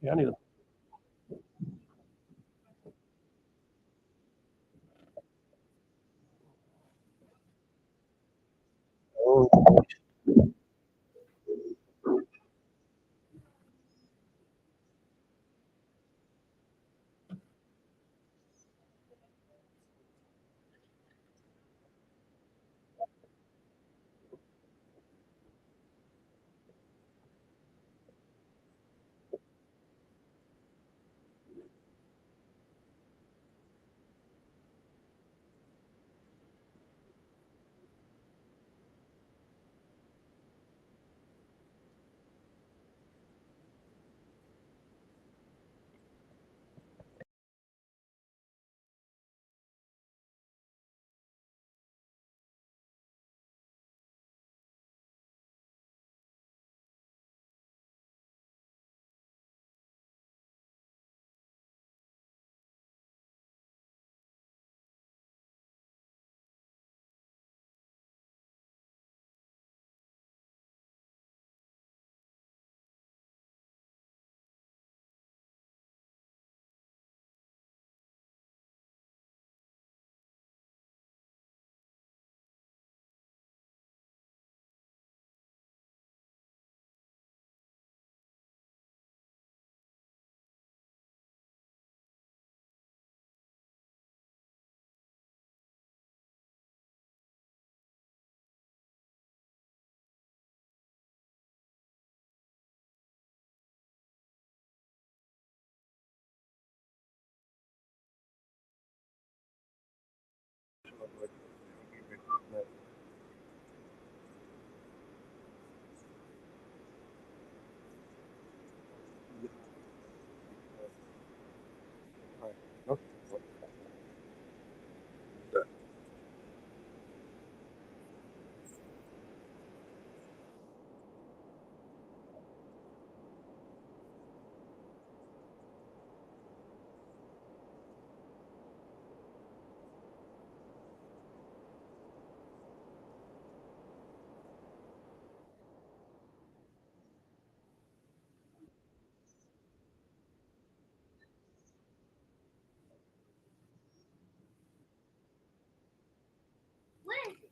Yeah, I need a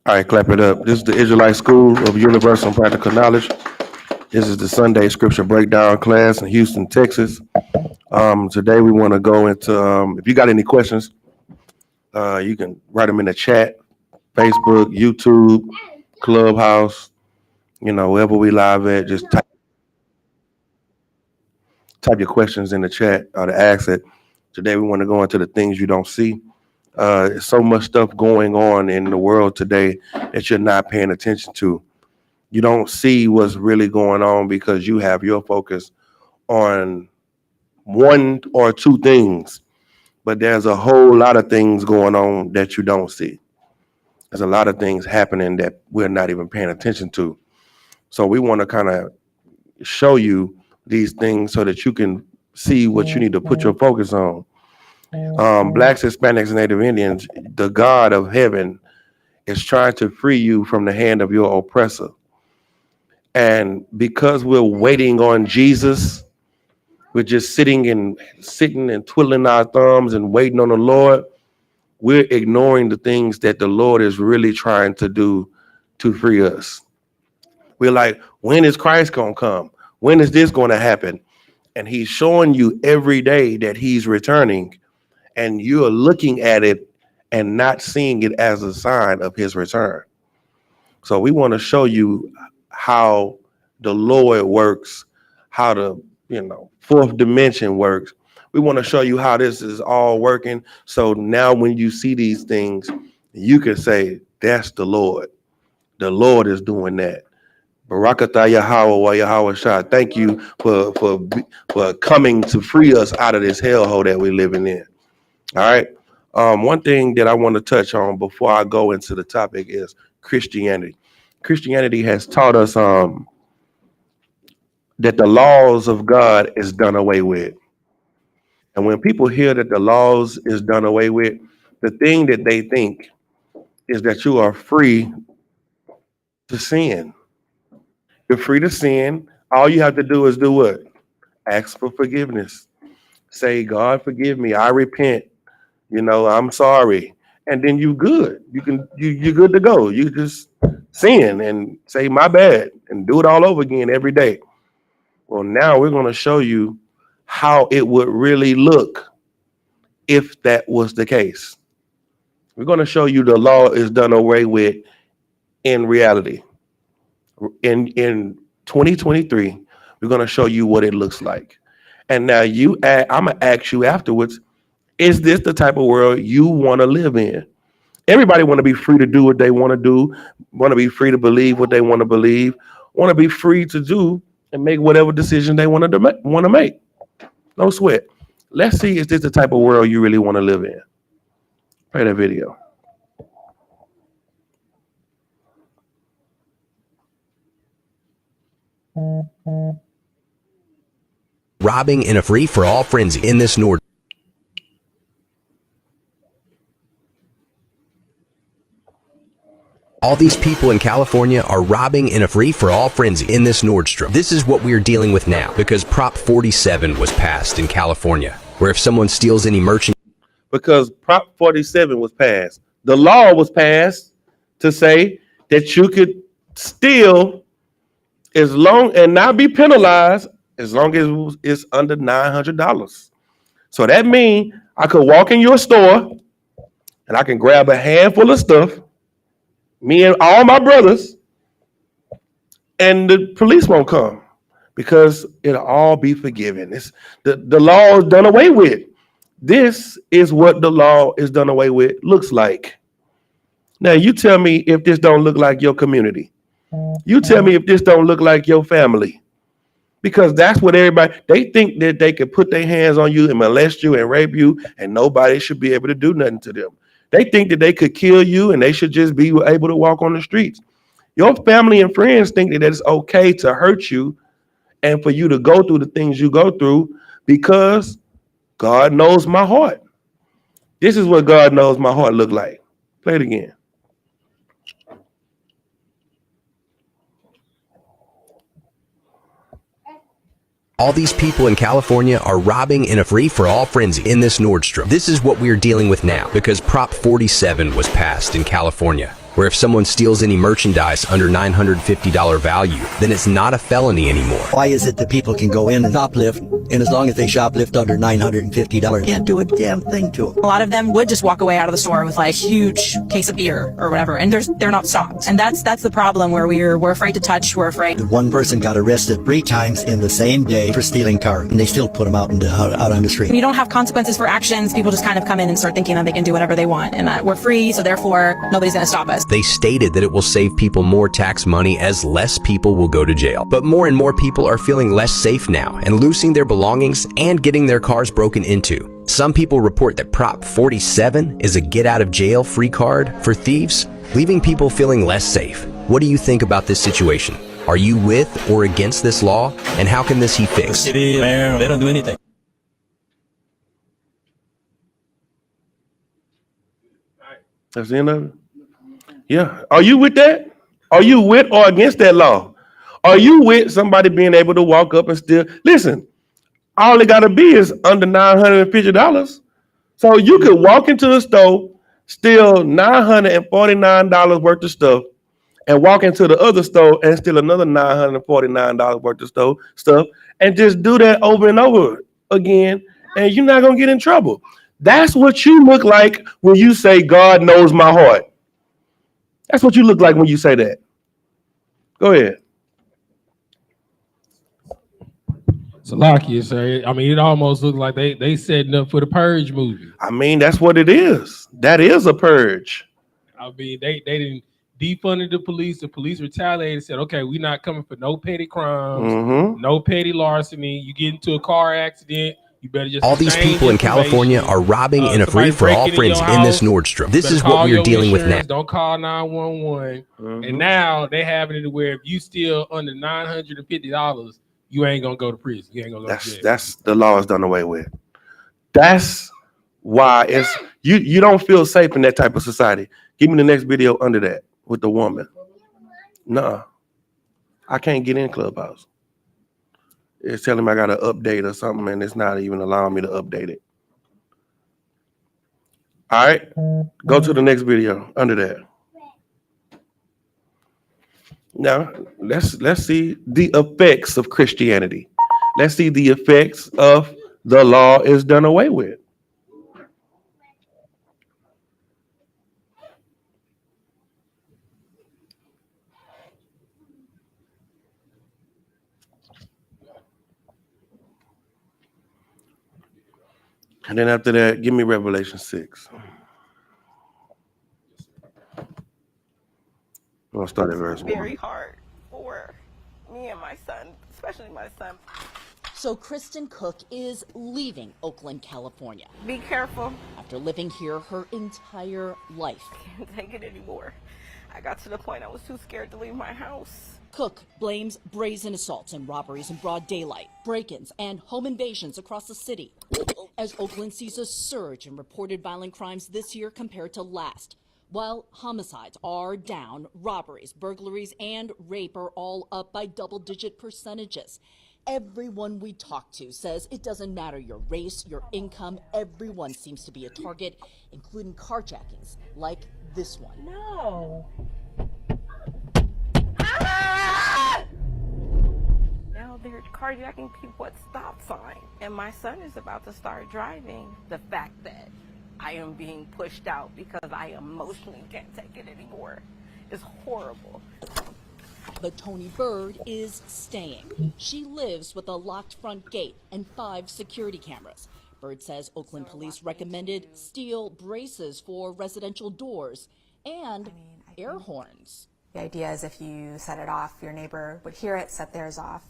All right, clap it up. This is the Israelite School of Universal and Practical Knowledge. This is the Sunday Scripture Breakdown class in Houston, Texas. Today we want to go into, if you got any questions, you can write them in the chat, Facebook, YouTube, Clubhouse, wherever we live at, just type your questions in the chat or to ask it. Today we want to go into the things you don't see. There's so much stuff going on in the world today that you're not paying attention to. You don't see what's really going on because you have your focus on one or two things, but there's a whole lot of things going on that you don't see. There's a lot of things happening that we're not even paying attention to. So we want to kind of show you these things so that you can see what you need to put your focus on. Blacks, Hispanics, and Native Indians, the God of heaven is trying to free you from the hand of your oppressor. And because we're waiting on Jesus, we're just sitting and twiddling our thumbs and waiting on the Lord. We're ignoring the things that the Lord is really trying to do to free us. We're like, when is Christ going to come? When is this going to happen? And he's showing you every day that he's returning, and you're looking at it and not seeing it as a sign of his return. So we want to show you how the Lord works, how the fourth dimension works. We want to show you how this is all working. So now when you see these things, you can say, that's the Lord. The Lord is doing that. Barakatah Yahweh wa Yahweh Shah. Thank you for coming to free us out of this hellhole that we're living in. All right. One thing that I want to touch on before I go into the topic is Christianity. Christianity has taught us that the laws of God is done away with. And when people hear that the laws is done away with, the thing that they think is that you are free to sin. You're free to sin. All you have to do is do what? Ask for forgiveness. Say, God, forgive me. I repent. I'm sorry. And then you good. You're good to go. You just sin and say my bad and do it all over again every day. Well, now we're going to show you how it would really look if that was the case. We're going to show you the law is done away with in reality. In 2023, we're going to show you what it looks like. And now I'm going to ask you afterwards, is this the type of world you want to live in? Everybody want to be free to do what they want to do, want to be free to believe what they want to believe, want to be free to do and make whatever decision they want to make. No sweat. Let's see, is this the type of world you really want to live in? Play that video. Robbing in a free-for-all frenzy in this Nord. All these people in California are robbing in a free-for-all frenzy in this Nordstrom. This is what we are dealing with now because Prop 47 was passed in California, where if someone steals any merchandise. Because Prop 47 was passed. The law was passed to say that you could steal as long and not be penalized as long as it's under $900. So that means I could walk in your store and I can grab a handful of stuff, me and all my brothers, and the police won't come because it'll all be forgiven. The law is done away with. This is what the law is done away with looks like. Now, you tell me if this don't look like your community. You tell me if this don't look like your family. Because that's what they think that they can put their hands on you and molest you and rape you and nobody should be able to do nothing to them. They think that they could kill you and they should just be able to walk on the streets. Your family and friends think that it's okay to hurt you and for you to go through the things you go through because God knows my heart. This is what God knows my heart look like. Play it again. All these people in California are robbing in a free-for-all frenzy in this Nordstrom. This is what we are dealing with now because Prop 47 was passed in California, where if someone steals any merchandise under $950 value, then it's not a felony anymore. Why is it that people can go in and shoplift, and as long as they shoplift under $950, can't do a damn thing to them? A lot of them would just walk away out of the store with like huge case of beer or whatever, and they're not stopped. And that's the problem where we're afraid to touch. We're afraid. One person got arrested 3 times in the same day for stealing cars, and they still put them out on the street. When you don't have consequences for actions, people just kind of come in and start thinking that they can do whatever they want, and that we're free, so therefore nobody's going to stop us. They stated that it will save people more tax money as less people will go to jail. But more and more people are feeling less safe now and losing their belongings and getting their cars broken into. Some people report that Prop 47 is a get-out-of-jail-free card for thieves, leaving people feeling less safe. What do you think about this situation? Are you with or against this law? And how can this be fixed? City, mayor, they don't do anything. That's the end of it. Yeah. Are you with that? Are you with or against that law? Are you with somebody being able to walk up and steal? Listen, all it got to be is under $950. So you could walk into the store, steal $949 worth of stuff, and walk into the other store and steal another $949 worth of stuff, and just do that over and over again, and you're not going to get in trouble. That's what you look like when you say, God knows my heart. That's what you look like when you say that. Go ahead. Salakia, sir. I mean, it almost looks like they setting up for the Purge movie. I mean, that's what it is. That is a purge. I mean, they didn't defunded the police. The police retaliated and said, okay, we're not coming for no petty crimes, no petty larceny. You get into a car accident, you better just. All these people in California are robbing in a free-for-all frenzy in this Nordstrom. This is what we are dealing with now. Don't call 911. And now they having it where if you steal under $950, you ain't gonna go to prison. You ain't gonna go to jail. That's the law is done away with. That's why it's you don't feel safe in that type of society. Give me the next video under that with the woman. Nah. I can't get in Clubhouse. It's telling me I got to update or something, and it's not even allowing me to update it. All right, go to the next video under that. Now, let's see the effects of Christianity. Let's see the effects of the law is done away with. And then after that, give me Revelation 6. I'll start at verse 1. Very hard for me and my son, especially my son. So Kristen Cook is leaving Oakland, California. Be careful. After living here her entire life. Can't take it anymore. I got to the point I was too scared to leave my house. Cook blames brazen assaults and robberies in broad daylight, break-ins, and home invasions across the city, as Oakland sees a surge in reported violent crimes this year compared to last. While homicides are down, robberies, burglaries, and rape are all up by double-digit percentages. Everyone we talk to says it doesn't matter your race, your income, everyone seems to be a target, including carjackings like this one. No. Now they're carjacking people at stop sign, and my son is about to start driving. The fact that I am being pushed out because I emotionally can't take it anymore is horrible. But Tony Bird is staying. She lives with a locked front gate and 5 security cameras. Bird says Oakland police recommended steel braces for residential doors and air horns. The idea is if you set it off, your neighbor would hear it, set theirs off,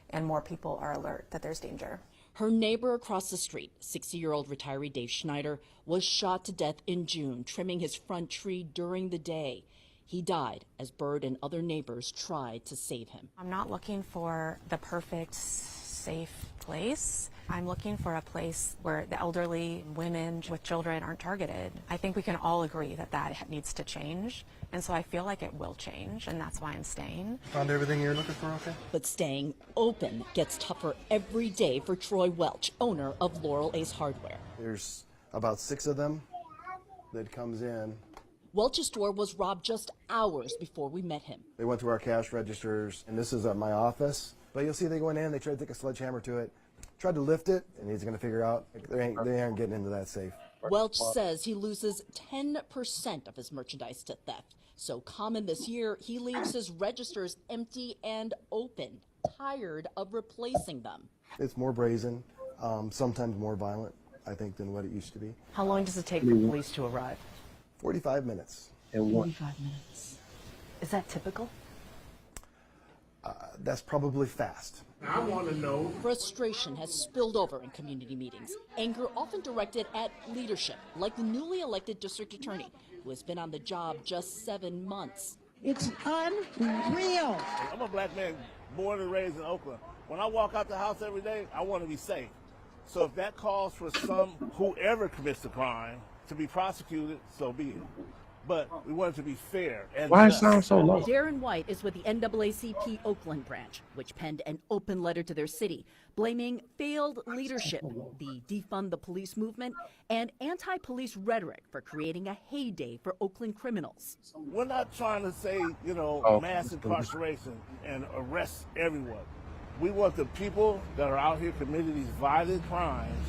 and more people are alert that there's danger. Her neighbor across the street, 60-year-old retiree Dave Schneider, was shot to death in June, trimming his front tree during the day. He died as Bird and other neighbors tried to save him. I'm not looking for the perfect, safe place. I'm looking for a place where the elderly, women with children aren't targeted. I think we can all agree that that needs to change. And so I feel like it will change, and that's why I'm staying. Found everything you're looking for, okay? But staying open gets tougher every day for Troy Welch, owner of Laurel Ace Hardware. There's about 6 of them that comes in. Welch's store was robbed just hours before we met him. They went through our cash registers, and this is at my office. But you'll see they went in, they tried to take a sledgehammer to it, tried to lift it, and he's going to figure out they aren't getting into that safe. Welch says he loses 10% of his merchandise to theft. So common this year, he leaves his registers empty and open, tired of replacing them. It's more brazen, sometimes more violent, I think, than what it used to be. How long does it take for police to arrive? 45 minutes. 45 minutes. Is that typical? That's probably fast. I want to know. Frustration has spilled over in community meetings. Anger often directed at leadership, like the newly elected district attorney, who has been on the job just 7 months. It's unreal. I'm a black man born and raised in Oakland. When I walk out the house every day, I want to be safe. So if that calls for whoever commits the crime to be prosecuted, so be it. But we want it to be fair and Why it just. sound so low? Darren White is with the NAACP Oakland branch, which penned an open letter to their city, blaming failed leadership, the defund the police movement, and anti-police rhetoric for creating a heyday for Oakland criminals. We're not trying to say, mass incarceration and arrest everyone. We want the people that are out here committing these violent crimes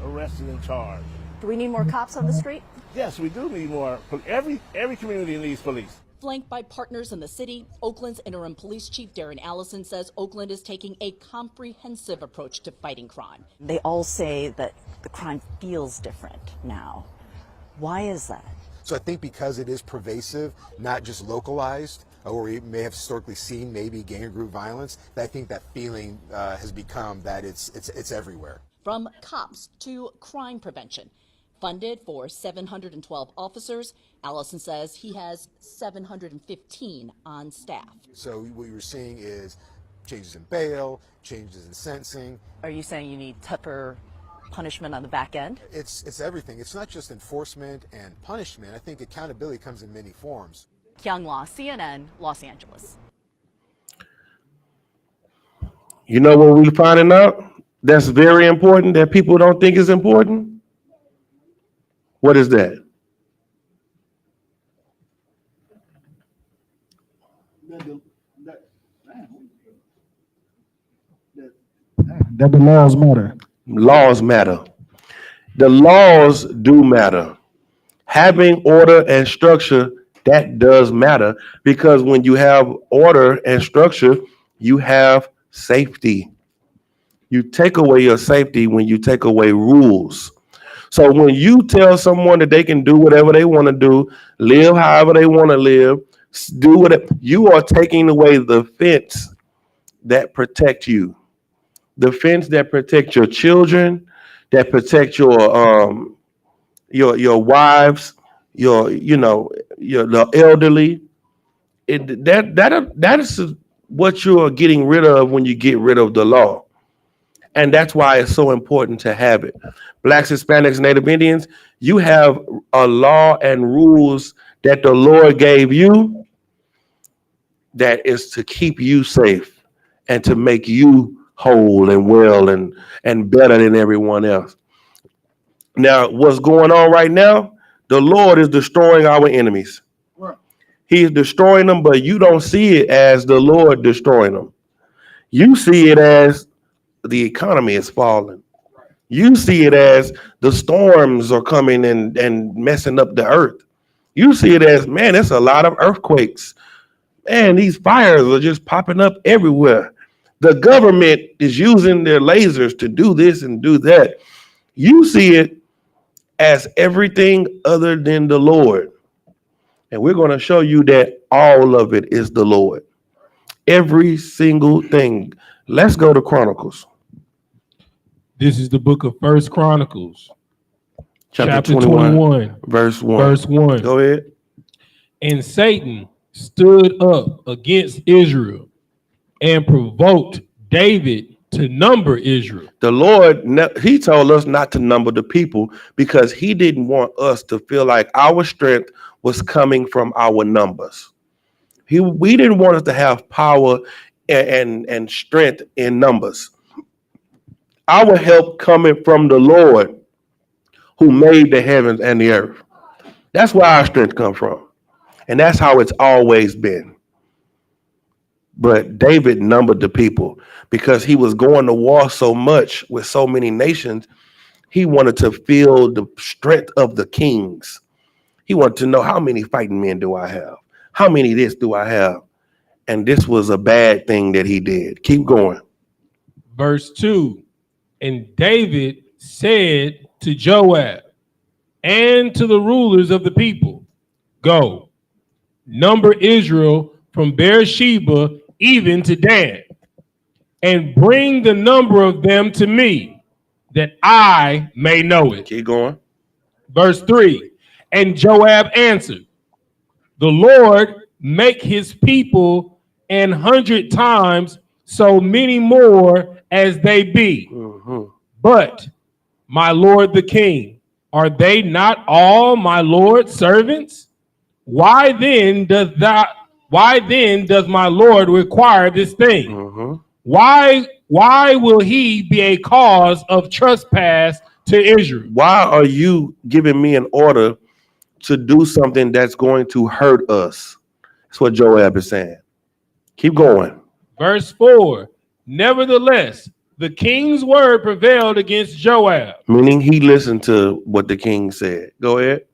arrested and charged. Do we need more cops on the street? Yes, we do need more. Every community needs police. Flanked by partners in the city, Oakland's interim police chief Darren Allison says Oakland is taking a comprehensive approach to fighting crime. They all say that the crime feels different now. Why is that? So I think because it is pervasive, not just localized, or we may have historically seen maybe gang group violence, I think that feeling has become that it's everywhere. From cops to crime prevention. Funded for 712 officers, Allison says he has 715 on staff. So what you're seeing is changes in bail, changes in sentencing. Are you saying you need tougher punishment on the back end? It's everything. It's not just enforcement and punishment. I think accountability comes in many forms. Kyung La, CNN, Los Angeles. You know what we're finding out? That's very important that people don't think is important. What is that? That the laws matter. Laws matter. The laws do matter. Having order and structure, that does matter, because when you have order and structure, you have safety. You take away your safety when you take away rules. So when you tell someone that they can do whatever they want to do, live however they want to live, do whatever, you are taking away the fence that protect you. The fence that protect your children, that protect your wives, your the elderly. That is what you are getting rid of when you get rid of the law. And that's why it's so important to have it. Blacks, Hispanics, Native Indians, you have a law and rules that the Lord gave you that is to keep you safe and to make you whole and well and better than everyone else. Now, what's going on right now? The Lord is destroying our enemies. He is destroying them, but you don't see it as the Lord destroying them. You see it as the economy is falling. You see it as the storms are coming and messing up the earth. You see it as, man, it's a lot of earthquakes. Man, these fires are just popping up everywhere. The government is using their lasers to do this and do that. You see it as everything other than the Lord. And we're going to show you that all of it is the Lord. Every single thing. Let's go to Chronicles. This is the book of First Chronicles, Chapter 21, verse 1. Verse 1. Go ahead. And Satan stood up against Israel and provoked David to number Israel. The Lord, he told us not to number the people because he didn't want us to feel like our strength was coming from our numbers. We didn't want us to have power and strength in numbers. Our help coming from the Lord who made the heavens and the earth. That's where our strength comes from. And that's how it's always been. But David numbered the people because he was going to war so much with so many nations. He wanted to feel the strength of the kings. He wanted to know, how many fighting men do I have? How many this do I have? And this was a bad thing that he did. Keep going. Verse 2. And David said to Joab and to the rulers of the people, go, number Israel from Beersheba even to Dan, and bring the number of them to me, that I may know it. Keep going. Verse 3. And Joab answered, the Lord make his people 100 times so many more as they be. But my lord the king, are they not all my lord's servants? Why then does my lord require this thing? Why will he be a cause of trespass to Israel? Why are you giving me an order to do something that's going to hurt us? That's what Joab is saying. Keep going. Verse 4. Nevertheless, the king's word prevailed against Joab. Meaning he listened to what the king said. Go ahead.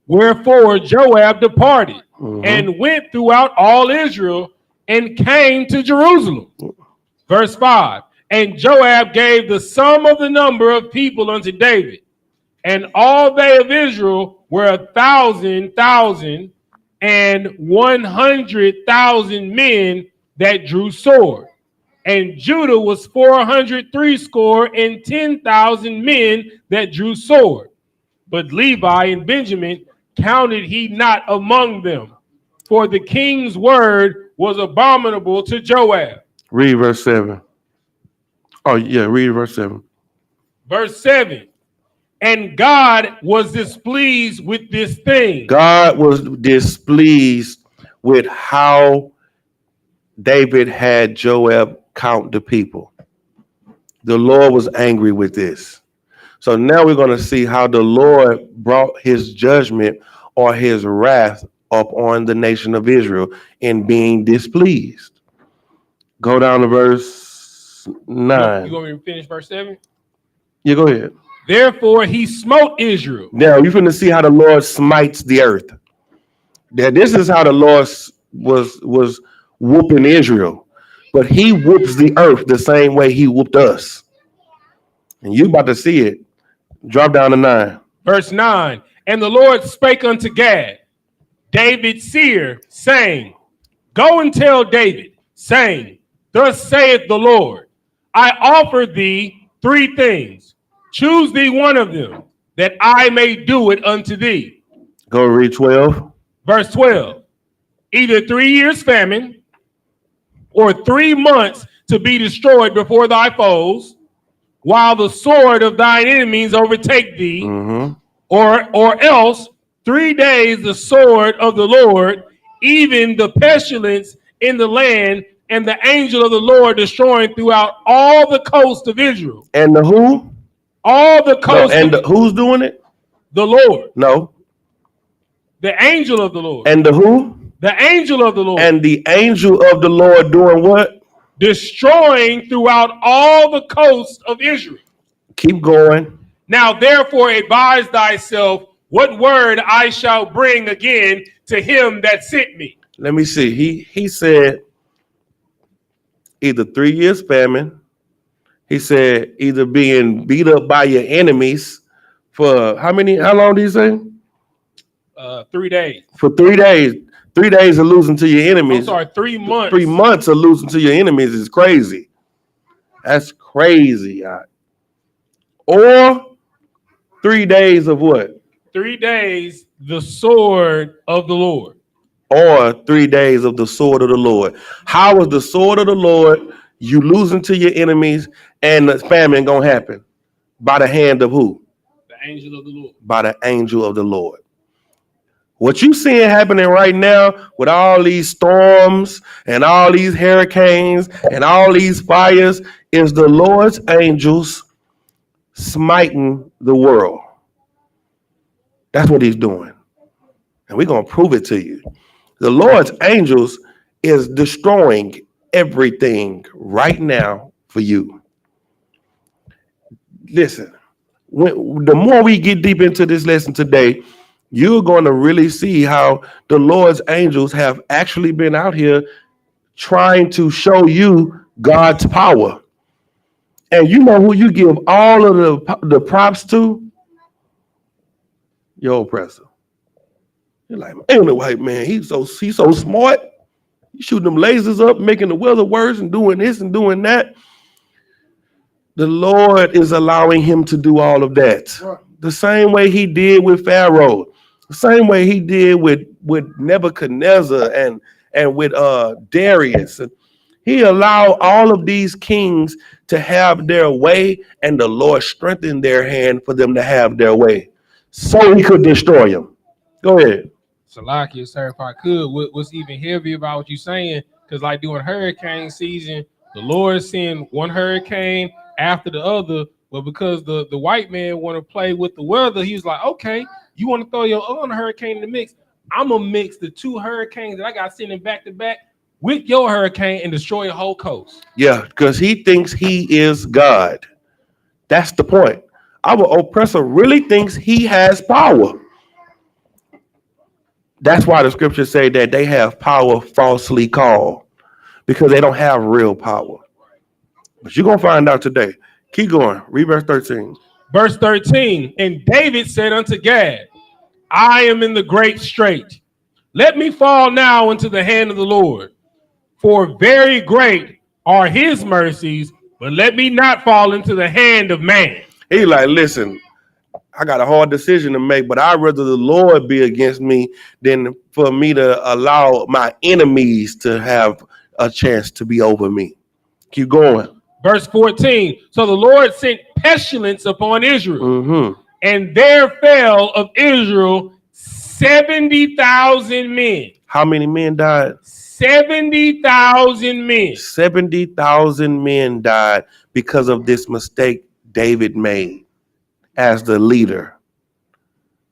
Wherefore Joab departed and went throughout all Israel and came to Jerusalem. Verse 5. And Joab gave the sum of the number of people unto David, and all they of Israel were 1,000,000 and 100,000 men that drew sword. And Judah was 410,000 men that drew sword. But Levi and Benjamin counted he not among them, for the king's word was abominable to Joab. Read verse 7. Oh, yeah, read verse 7. Verse 7. And God was displeased with this thing. God was displeased with how David had Joab count the people. The Lord was angry with this. So now we're going to see how the Lord brought his judgment or his wrath upon the nation of Israel in being displeased. Go down to verse 9. You want me to finish verse 7? Yeah, go ahead. Therefore he smote Israel. Now you're going to see how the Lord smites the earth. Now, this is how the Lord was whooping Israel. But he whoops the earth the same way he whooped us. And you about to see it. Drop down to 9. Verse 9. And the Lord spake unto Gad, David's seer, saying, Go and tell David, saying, Thus saith the Lord, I offer thee 3 things. Choose thee one of them, that I may do it unto thee. Go read 12. Verse 12. Either 3 years famine, or 3 months to be destroyed before thy foes, while the sword of thine enemies overtake thee, or else 3 days the sword of the Lord, even the pestilence in the land, and the angel of the Lord destroying throughout all the coast of Israel. And the who? All the coast. No, and who's doing it? The Lord. No. The angel of the Lord. And the who? The angel of the Lord. And the angel of the Lord doing what? Destroying throughout all the coast of Israel. Keep going. Now therefore advise thyself what word I shall bring again to him that sent me. Let me see. He said either 3 years famine. He said either being beat up by your enemies for how long did he say? 3 days. For 3 days. 3 days of losing to your enemies. I'm sorry, 3 months. 3 months of losing to your enemies is crazy. That's crazy. Or 3 days of what? 3 days, the sword of the Lord. Or 3 days of the sword of the Lord. How is the sword of the Lord, you losing to your enemies, and the famine gonna happen? By the hand of who? The angel of the Lord. By the angel of the Lord. What you seeing happening right now with all these storms and all these hurricanes and all these fires is the Lord's angels smiting the world. That's what he's doing. And we're going to prove it to you. The Lord's angels is destroying everything right now for you. Listen, the more we get deep into this lesson today, you're going to really see how the Lord's angels have actually been out here trying to show you God's power. And you know who you give all of the props to? Your oppressor. You're like, ain't no white man. He's so smart. He's shooting them lasers up, making the weather worse and doing this and doing that. The Lord is allowing him to do all of that. Right. The same way he did with Pharaoh. The same way he did with Nebuchadnezzar and with Darius. He allowed all of these kings to have their way, and the Lord strengthened their hand for them to have their way, so he could destroy them. Go ahead. Salakia, sir, if I could, what's even heavy about what you're saying, because like during hurricane season, the Lord sent one hurricane after the other, but because the white man want to play with the weather, he was like, okay, you want to throw your own hurricane in the mix? I'm going to mix the 2 hurricanes that I got sitting back to back with your hurricane and destroy the whole coast. Yeah, because he thinks he is God. That's the point. Our oppressor really thinks he has power. That's why the scriptures say that they have power falsely called, because they don't have real power. But you're going to find out today. Keep going. Read verse 13. Verse 13, and David said unto Gad, I am in the great strait. Let me fall now into the hand of the Lord. For very great are his mercies, but let me not fall into the hand of man. He like, listen, I got a hard decision to make, but I'd rather the Lord be against me than for me to allow my enemies to have a chance to be over me. Keep going. Verse 14, so the Lord sent pestilence upon Israel, and there fell of Israel 70,000 men. How many men died? 70,000 men. 70,000 men died because of this mistake David made as the leader.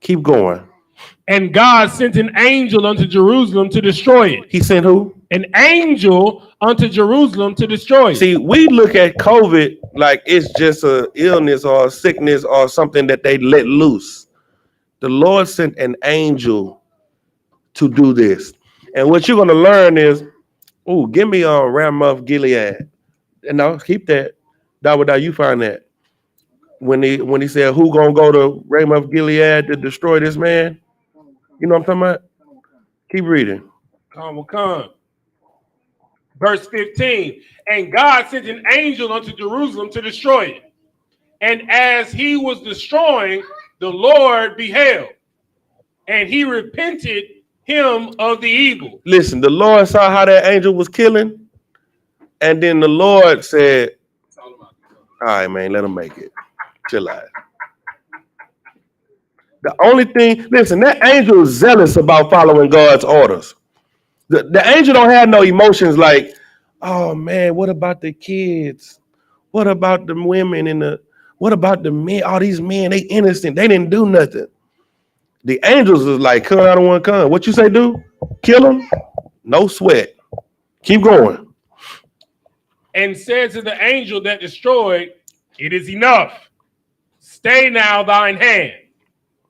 Keep going. And God sent an angel unto Jerusalem to destroy it. He sent who? An angel unto Jerusalem to destroy it. See, we look at COVID like it's just an illness or a sickness or something that they let loose. The Lord sent an angel to do this. And what you're going to learn is, give me a Ramoth Gilead. And no, keep that. That you find that. When he said, who going to go to Ramoth Gilead to destroy this man? You know what I'm talking about? Keep reading. Come. Verse 15. And God sent an angel unto Jerusalem to destroy it. And as he was destroying, the Lord beheld, and he repented him of the evil. Listen, the Lord saw how that angel was killing, and then the Lord said, all right, man, let him make it. Chill out. The only thing, listen, that angel is zealous about following God's orders. The angel don't have no emotions like, oh man, what about the kids? What about the women what about the men? All these men, they innocent. They didn't do nothing. The angels is like, come out of one come. What you say, do? Kill them? No sweat. Keep going. And said to the angel that destroyed, it is enough. Stay now thine hand.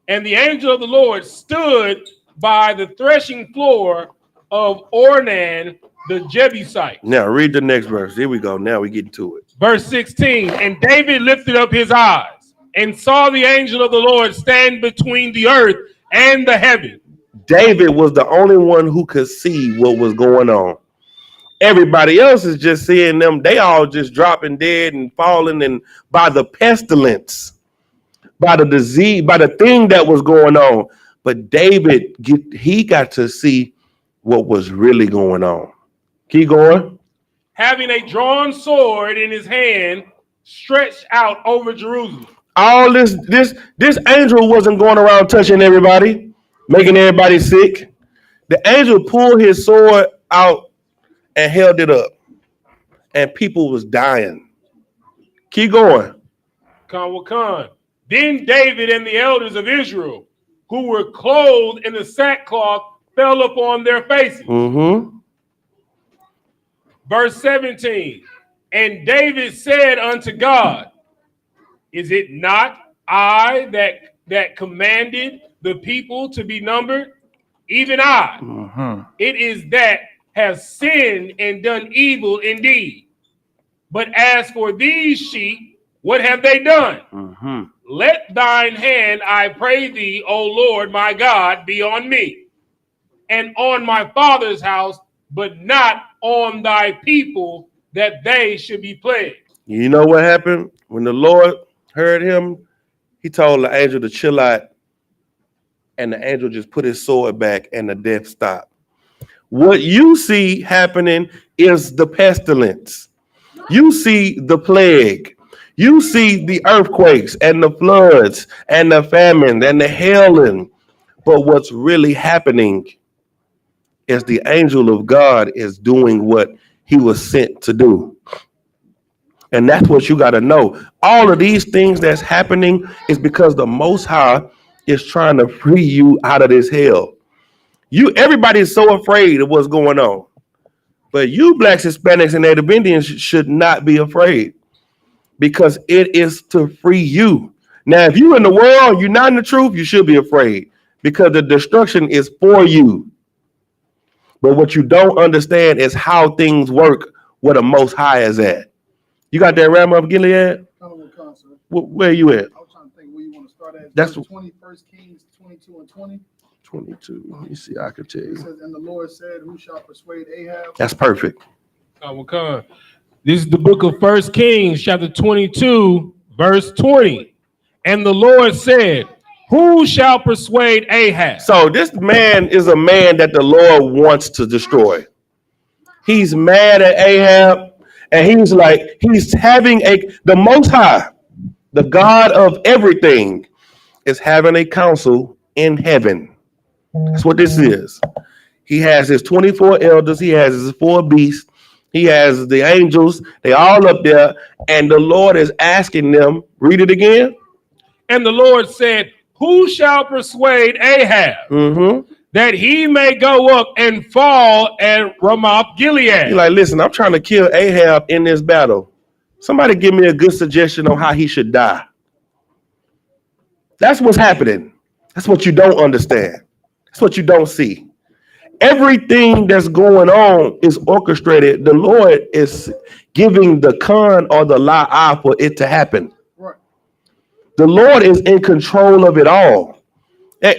And the angel of the Lord stood by the threshing floor of Ornan the Jebusite. Now read the next verse. Here we go. Now we get to it. Verse 16. And David lifted up his eyes and saw the angel of the Lord stand between the earth and the heaven. David was the only one who could see what was going on. Everybody else is just seeing them. They all just dropping dead and falling, and by the pestilence, by the disease, by the thing that was going on. But David, he got to see what was really going on. Keep going. Having a drawn sword in his hand, stretched out over Jerusalem. All this angel wasn't going around touching everybody, making everybody sick. The angel pulled his sword out and held it up, and people was dying. Keep going. Come. Then David and the elders of Israel, who were clothed in the sackcloth, fell upon their faces. Mm-hmm. Verse 17. And David said unto God, is it not I that commanded the people to be numbered? Even I. Mm-hmm. It is that have sinned and done evil indeed. But as for these sheep, what have they done? Mm-hmm. Let thine hand, I pray thee, O Lord my God, be on me, and on my father's house, but not on thy people, that they should be plagued. You know what happened? When the Lord heard him, he told the angel to chill out, and the angel just put his sword back, and the death stopped. What you see happening is the pestilence. You see the plague. You see the earthquakes and the floods and the famine and the hailing. But what's really happening is the angel of God is doing what he was sent to do. And that's what you got to know. All of these things that's happening is because the Most High is trying to free you out of this hell. Everybody's so afraid of what's going on. But you blacks, Hispanics, and Native Indians should not be afraid, because it is to free you. Now, if you're in the world, you're not in the truth, you should be afraid, because the destruction is for you. But what you don't understand is how things work where the Most High is at. You got that Ramoth Gilead? Where you at? I was trying to think where you want to start at. That's 21 Kings 22 and 20. 22. Let me see. I can tell you. It says, and the Lord said, who shall persuade Ahab? That's perfect. This is the book of 1 Kings, chapter 22, verse 20. And the Lord said, who shall persuade Ahab? So this man is a man that the Lord wants to destroy. He's mad at Ahab, and he's having the Most High, the God of everything, is having a council in heaven. That's what this is. He has his 24 elders. He has his 4 beasts. He has the angels. They all up there. And the Lord is asking them, read it again. And the Lord said, who shall persuade Ahab that he may go up and fall at Ramoth Gilead? He's like, listen, I'm trying to kill Ahab in this battle. Somebody give me a good suggestion on how he should die. That's what's happening. That's what you don't understand. That's what you don't see. Everything that's going on is orchestrated. The Lord is giving the con or the la for it to happen. Right. The Lord is in control of it all.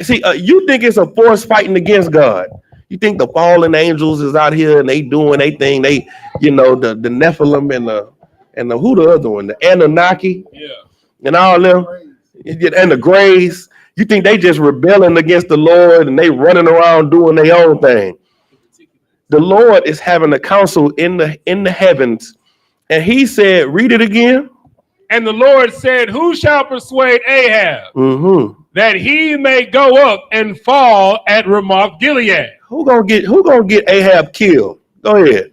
See, you think it's a force fighting against God. You think the fallen angels is out here and they doing their thing. They, the Nephilim and the who the other one, the Anunnaki, and all them, and the Greys. You think they just rebelling against the Lord and they running around doing their own thing. The Lord is having a council in the heavens, and he said, read it again. And the Lord said, who shall persuade Ahab that he may go up and fall at Ramoth Gilead? Who gonna get Ahab killed? Go ahead.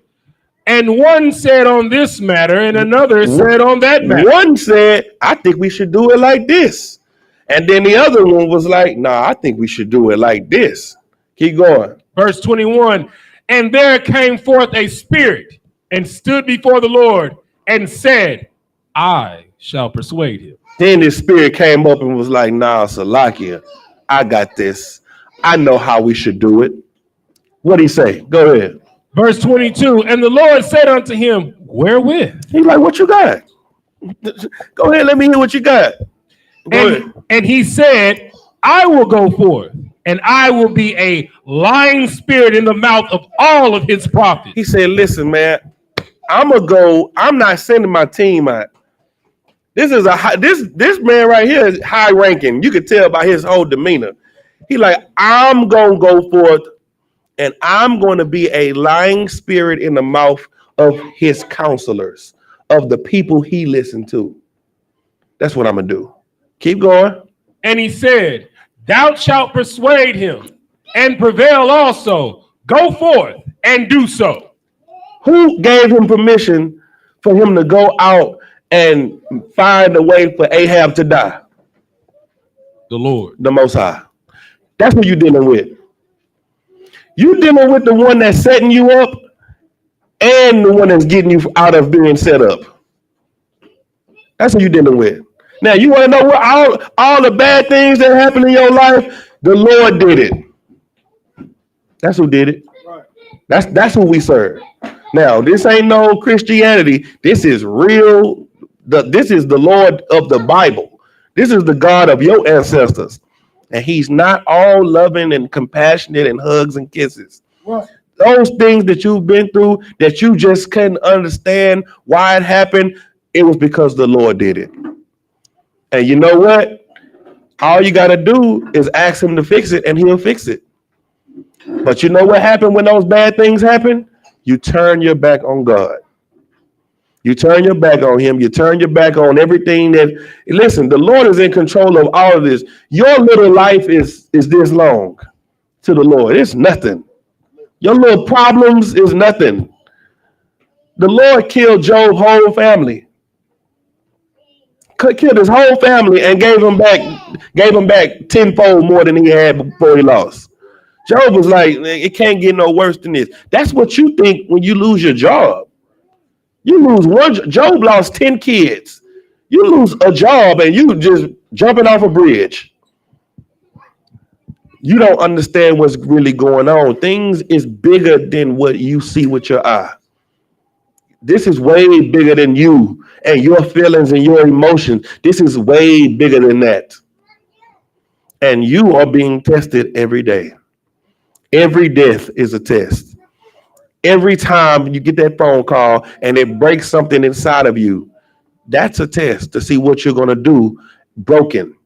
And one said on this matter, and another said on that matter. One said, I think we should do it like this. And then the other one was like, nah, I think we should do it like this. Keep going. Verse 21, and there came forth a spirit and stood before the Lord and said, I shall persuade him. Then this spirit came up and was like, nah, Salakia, I got this. I know how we should do it. What'd he say? Go ahead. Verse 22, and the Lord said unto him, wherewith? He's like, what you got? Go ahead, let me hear what you got. And he said, I will go forth, and I will be a lying spirit in the mouth of all of his prophets. He said, listen, man, I'm not sending my team out. This is this man right here is high ranking. You could tell by his whole demeanor. He like, I'm gonna go forth and I'm gonna be a lying spirit in the mouth of his counselors, of the people he listened to. That's what I'm gonna do. Keep going. And he said, thou shalt persuade him and prevail also. Go forth and do so. Who gave him permission for him to go out and find a way for Ahab to die? The Lord. The Most High. That's what you're dealing with. You're dealing with the one that's setting you up and the one that's getting you out of being set up. That's what you're dealing with. Now, you want to know what all the bad things that happen in your life? The Lord did it. That's who did it. Right. That's who we serve. Now, this ain't no Christianity. This is real. This is the Lord of the Bible. This is the God of your ancestors. And he's not all loving and compassionate and hugs and kisses. Right. Those things that you've been through that you just couldn't understand why it happened, it was because the Lord did it. And you know what? All you got to do is ask him to fix it and he'll fix it. But you know what happened when those bad things happen? You turn your back on God. You turn your back on him. You turn your back on everything that, listen, the Lord is in control of all of this. Your little life is this long to the Lord. It's nothing. Your little problems is nothing. The Lord killed Job's whole family. Killed his whole family and gave him back tenfold more than he had before he lost. Job was like, it can't get no worse than this. That's what you think when you lose your job. You lose one. Job lost 10 kids. You lose a job and you just jumping off a bridge. You don't understand what's really going on. Things is bigger than what you see with your eye. This is way bigger than you and your feelings and your emotions. This is way bigger than that. And you are being tested every day. Every death is a test. Every time you get that phone call and it breaks something inside of you, that's a test to see what you're going to do broken.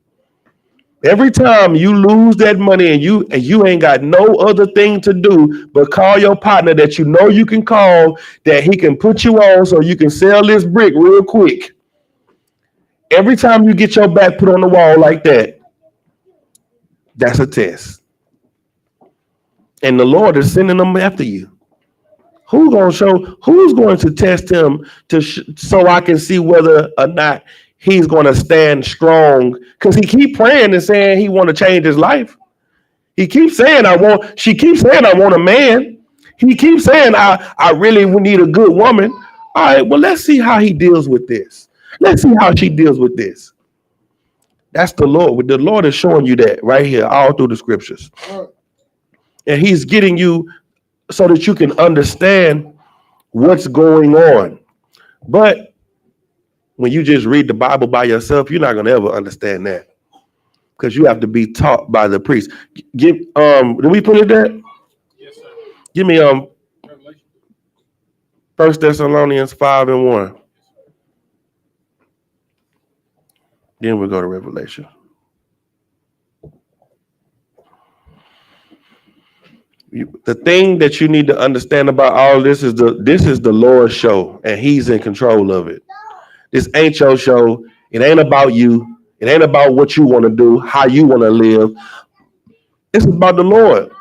Every time you lose that money and you ain't got no other thing to do but call your partner that you know you can call, that he can put you on so you can sell this brick real quick. Every time you get your back put on the wall like that, that's a test. And the Lord is sending them after you. Who's going to test him so I can see whether or not he's going to stand strong? Because he keep praying and saying he want to change his life. She keeps saying I want a man. He keeps saying I really need a good woman. All right, well, let's see how he deals with this. Let's see how she deals with this. That's the Lord. The Lord is showing you that right here, all through the scriptures. And he's getting you so that you can understand what's going on. But when you just read the Bible by yourself, you're not going to ever understand that, because you have to be taught by the priest. Did we put it there? Yes, sir. Give me 1 Thessalonians 5:1. Then we'll go to Revelation. The thing that you need to understand about all this is the Lord's show, and he's in control of it. This ain't your show. It ain't about you. It ain't about what you want to do, how you want to live. It's about the Lord.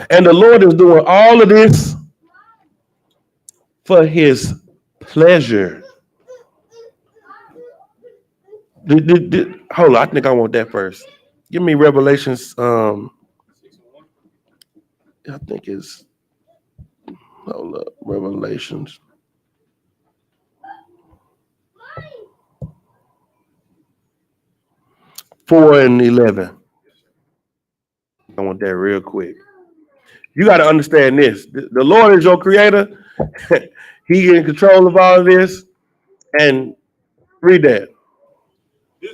And the Lord is doing all of this for his pleasure. Hold on, I think I want that first. Give me Revelations. I think it's Revelations. Four and 11. I want that real quick. You got to understand this. The Lord is your creator. He in control of all of this. And read that. This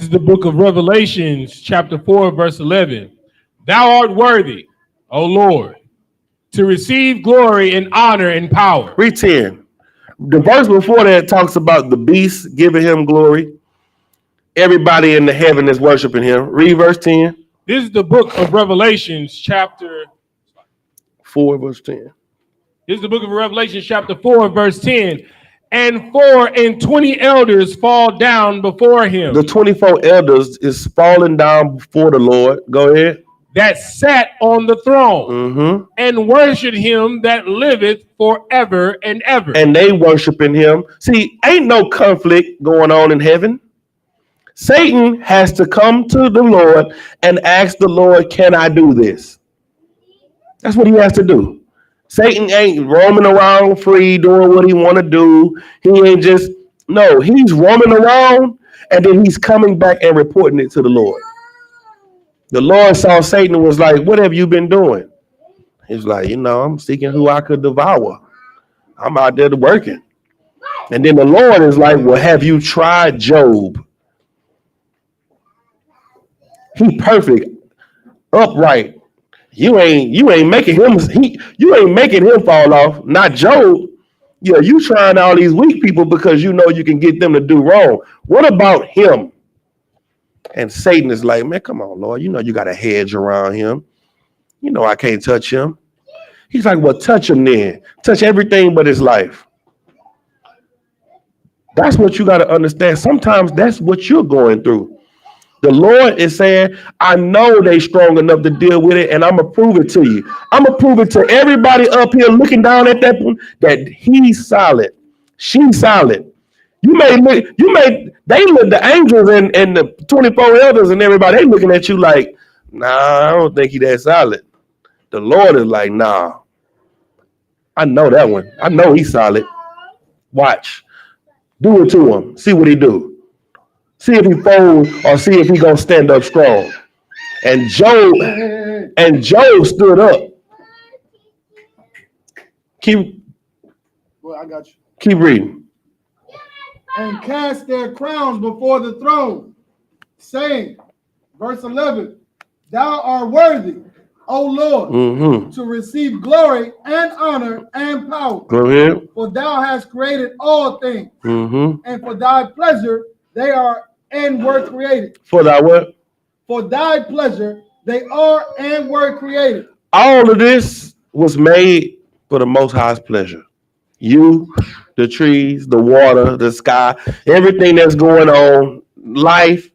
is the book of Revelations, chapter 4, verse 11. Thou art worthy, O Lord, to receive glory and honor and power. Read 10. The verse before that talks about the beast giving him glory. Everybody in the heaven is worshiping him. Read verse 10. This is the book of Revelations, chapter 4, verse 10. This is the book of Revelation, chapter 4, verse 10. And 4 and 20 elders fall down before him. The 24 elders is falling down before the Lord. Go ahead. That sat on the throne and worshiped him that liveth forever and ever. And they worshiping him. See, ain't no conflict going on in heaven. Satan has to come to the Lord and ask the Lord, can I do this? That's what he has to do. Satan ain't roaming around free doing what he want to do. He ain't just, no, he's roaming around and then he's coming back and reporting it to the Lord. The Lord saw Satan and was like, what have you been doing? He's like, I'm seeking who I could devour. I'm out there working. And then the Lord is like, well, have you tried Job? He perfect, upright. You ain't making him fall off. Not Job. Yeah, you trying all these weak people because you know you can get them to do wrong. What about him? And Satan is like, man, come on, Lord. You got a hedge around him. I can't touch him. He's like, well, touch him then. Touch everything but his life. That's what you got to understand. Sometimes that's what you're going through. The Lord is saying, I know they strong enough to deal with it, and I'm going to prove it to you. I'm going to prove it to everybody up here looking down at that he's solid. She's solid. The angels and the 24 elders and everybody, they looking at you like, nah, I don't think he that solid. The Lord is like, nah, I know that one. I know he's solid. Watch. Do it to him. See what he do. See if he folds or see if he gonna stand up strong. And Job stood up. Well, I got you. Keep reading. And cast their crowns before the throne, saying, verse 11, thou art worthy, O Lord, to receive glory and honor and power. Go ahead. For thou hast created all things, and for thy pleasure they are and were created. For thy what? For thy pleasure they are and were created. All of this was made for the Most High's pleasure. You, the trees, the water, the sky, everything that's going on, life,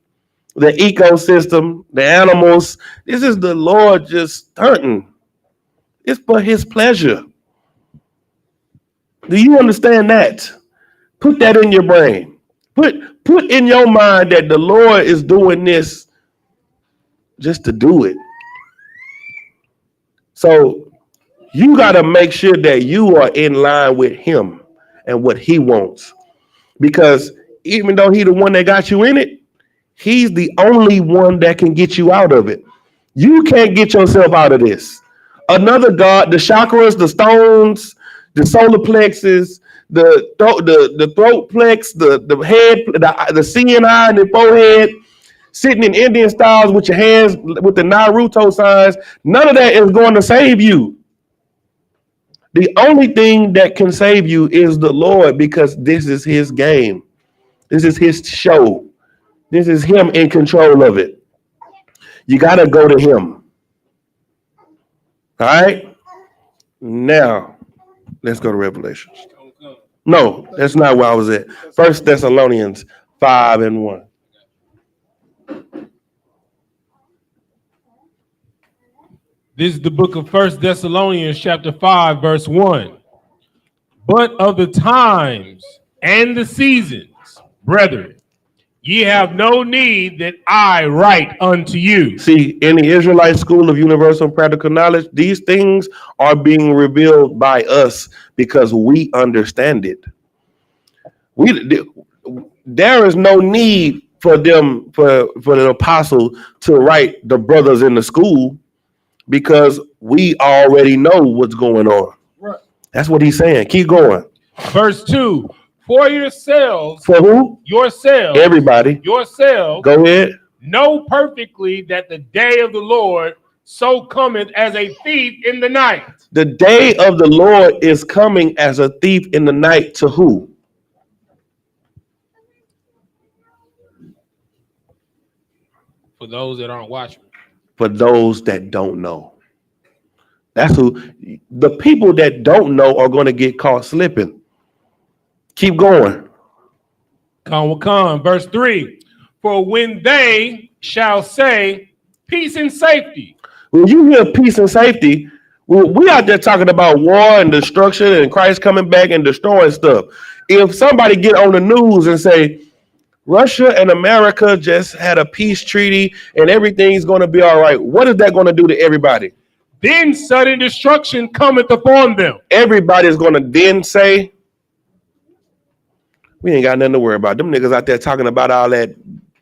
the ecosystem, the animals. This is the Lord just stunting. It's for his pleasure. Do you understand that? Put that in your brain. Put in your mind that the Lord is doing this just to do it. So you got to make sure that you are in line with him and what he wants. Because even though he's the one that got you in it, he's the only one that can get you out of it. You can't get yourself out of this. Another God, the chakras, the stones, the solar plexus, the throat plex, the head, the seeing eye and the forehead, sitting in Indian styles with your hands with the Naruto signs, none of that is going to save you. The only thing that can save you is the Lord, because this is his game. This is his show. This is him in control of it. You got to go to him. All right? Now, let's go to Revelations. No, that's not where I was at. 1 Thessalonians 5:1. This is the book of 1 Thessalonians chapter 5, verse 1. But of the times and the seasons, brethren, ye have no need that I write unto you. See, in the Israelite school of universal and practical knowledge, these things are being revealed by us because we understand it. There is no need for them, for the apostle to write the brothers in the school, because we already know what's going on. Right. That's what he's saying. Keep going. Verse 2. For yourselves. For who? Yourselves. Everybody. Yourselves. Go ahead. Know perfectly that the day of the Lord so cometh as a thief in the night. The day of the Lord is coming as a thief in the night to who? For those that aren't watching. For those that don't know. That's who. The people that don't know are going to get caught slipping. Keep going. Verse 3. For when they shall say peace and safety. When you hear peace and safety, we out there talking about war and destruction and Christ coming back and destroying stuff. If somebody get on the news and say, Russia and America just had a peace treaty and everything's going to be all right, what is that going to do to everybody? Then sudden destruction cometh upon them. Everybody's going to then say, we ain't got nothing to worry about. Them niggas out there talking about all that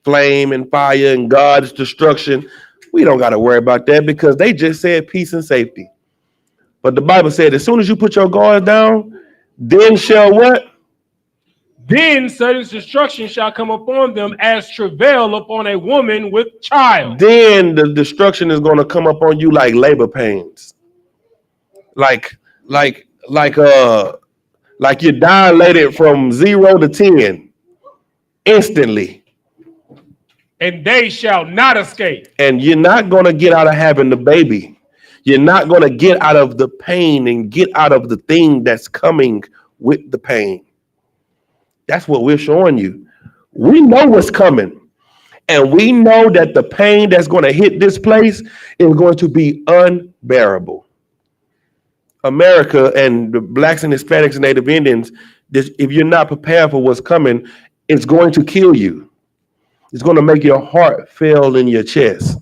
flame and fire and God's destruction. We don't got to worry about that because they just said peace and safety. But the Bible said, as soon as you put your guard down, then shall what? Then sudden destruction shall come upon them as travail upon a woman with child. Then the destruction is going to come up on you like labor pains. Like you're dilated from 0 to 10 instantly. And they shall not escape. And you're not going to get out of having the baby. You're not going to get out of the pain and get out of the thing that's coming with the pain. That's what we're showing you. We know what's coming. And we know that the pain that's going to hit this place is going to be unbearable. America and the blacks and Hispanics and Native Indians, if you're not prepared for what's coming, it's going to kill you. It's going to make your heart fail in your chest.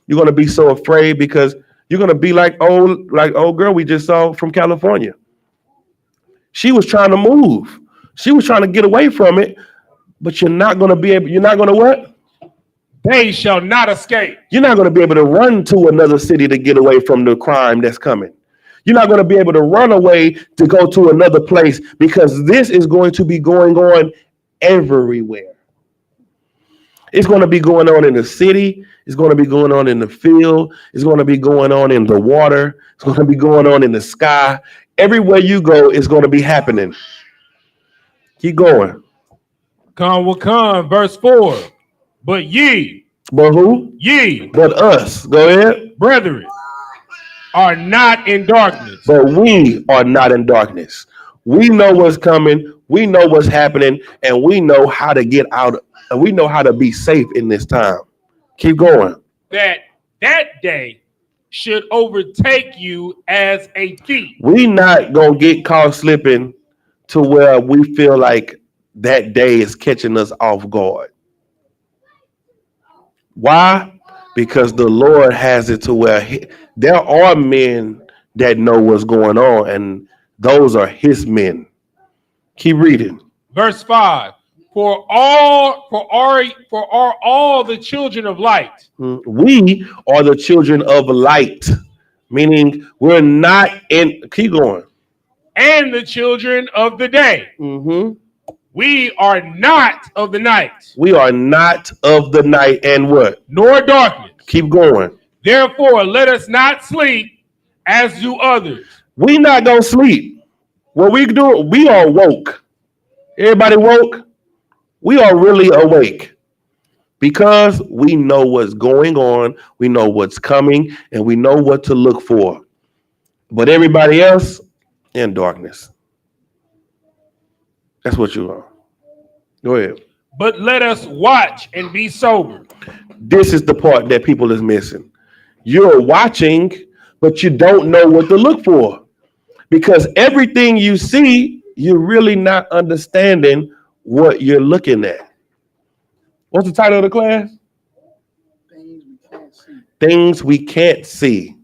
You're going to be so afraid because you're going to be like old girl we just saw from California. She was trying to move. She was trying to get away from it, but you're not going to be able, you're not going to what? They shall not escape. You're not going to be able to run to another city to get away from the crime that's coming. You're not going to be able to run away to go to another place because this is going to be going on everywhere. It's going to be going on in the city. It's going to be going on in the field. It's going to be going on in the water. It's going to be going on in the sky. Everywhere you go, it's going to be happening. Keep going. Verse 4. But ye. But who? Ye. But us. Go ahead. Brethren, are not in darkness. But we are not in darkness. We know what's coming. We know what's happening. And we know how to get out And we know how to be safe in this time. Keep going. That day should overtake you as a thief. We not gonna get caught slipping to where we feel like that day is catching us off guard. Why? Because the Lord has it to where there are men that know what's going on, and those are his men. Keep reading. Verse 5. For are all the children of light. We are the children of light, meaning we're not in. Keep going. And the children of the day. We are not of the night. We are not of the night and what? Nor darkness. Keep going. Therefore, let us not sleep as do others. We not gonna sleep. What we do, we are woke. Everybody woke? We are really awake because we know what's going on, we know what's coming, and we know what to look for. But everybody else in darkness. That's what you are. Go ahead. But let us watch and be sober. This is the part that people is missing. You're watching, but you don't know what to look for. Because everything you see, you're really not understanding what you're looking at. What's the title of the class? Things we can't see. Things we can't see.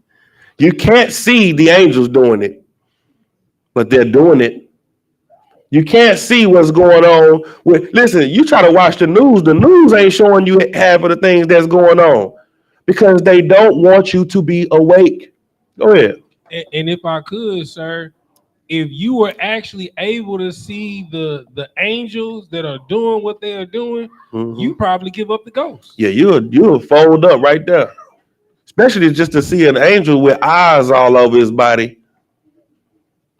You can't see the angels doing it, but they're doing it. You can't see what's going on. Listen, you try to watch the news ain't showing you half of the things that's going on because they don't want you to be awake. Go ahead. And if I could, sir, if you were actually able to see the angels that are doing what they are doing, you probably give up the ghost. Yeah, you'll fold up right there. Especially just to see an angel with eyes all over his body.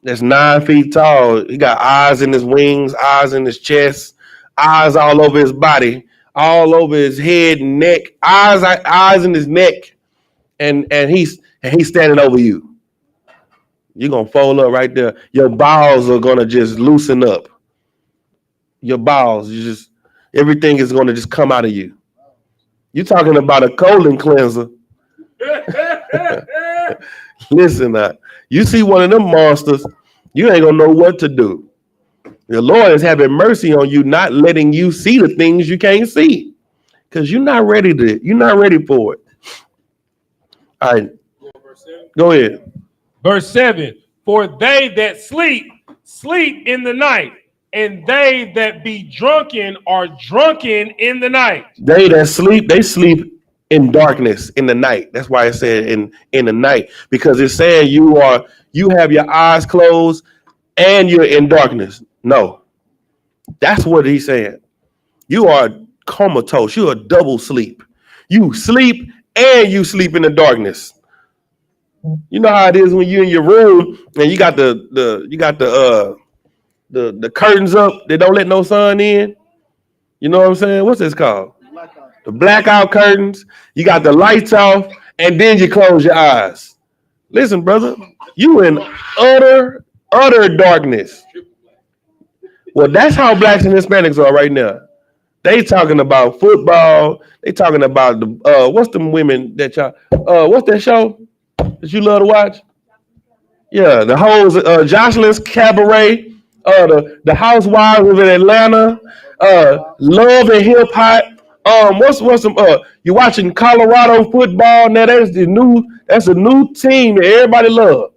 That's 9 feet tall. He got eyes in his wings, eyes in his chest, eyes all over his body, all over his head and neck, eyes in his neck, and he's standing over you. You're gonna fold up right there. Your bowels are gonna just loosen up. Your bowels, everything is gonna just come out of you. You're talking about a colon cleanser. Listen, you see one of them monsters, you ain't gonna know what to do. The Lord is having mercy on you, not letting you see the things you can't see, because you're not ready for it. All right, go ahead. Verse 7. For they that sleep in the night, and they that be drunken are drunken in the night. They that sleep, they sleep in darkness in the night. That's why it said in the night, because it's saying you have your eyes closed and you're in darkness. No, that's what he's saying. You are comatose. You are double sleep. You sleep and you sleep in the darkness. You know how it is when you're in your room and you got the curtains up. They don't let no sun in. You know what I'm saying? What's this called? The blackout curtains. You got the lights off, and then you close your eyes. Listen, brother, you in utter darkness. Well, that's how blacks and Hispanics are right now. They talking about football. They talking about the what's them women that y'all what's that show that you love to watch? Yeah, the whole Jocelyn's Cabaret, the Housewives of Atlanta, Love and Hip Hop. What's some you watching Colorado football now? That's a new team that everybody love.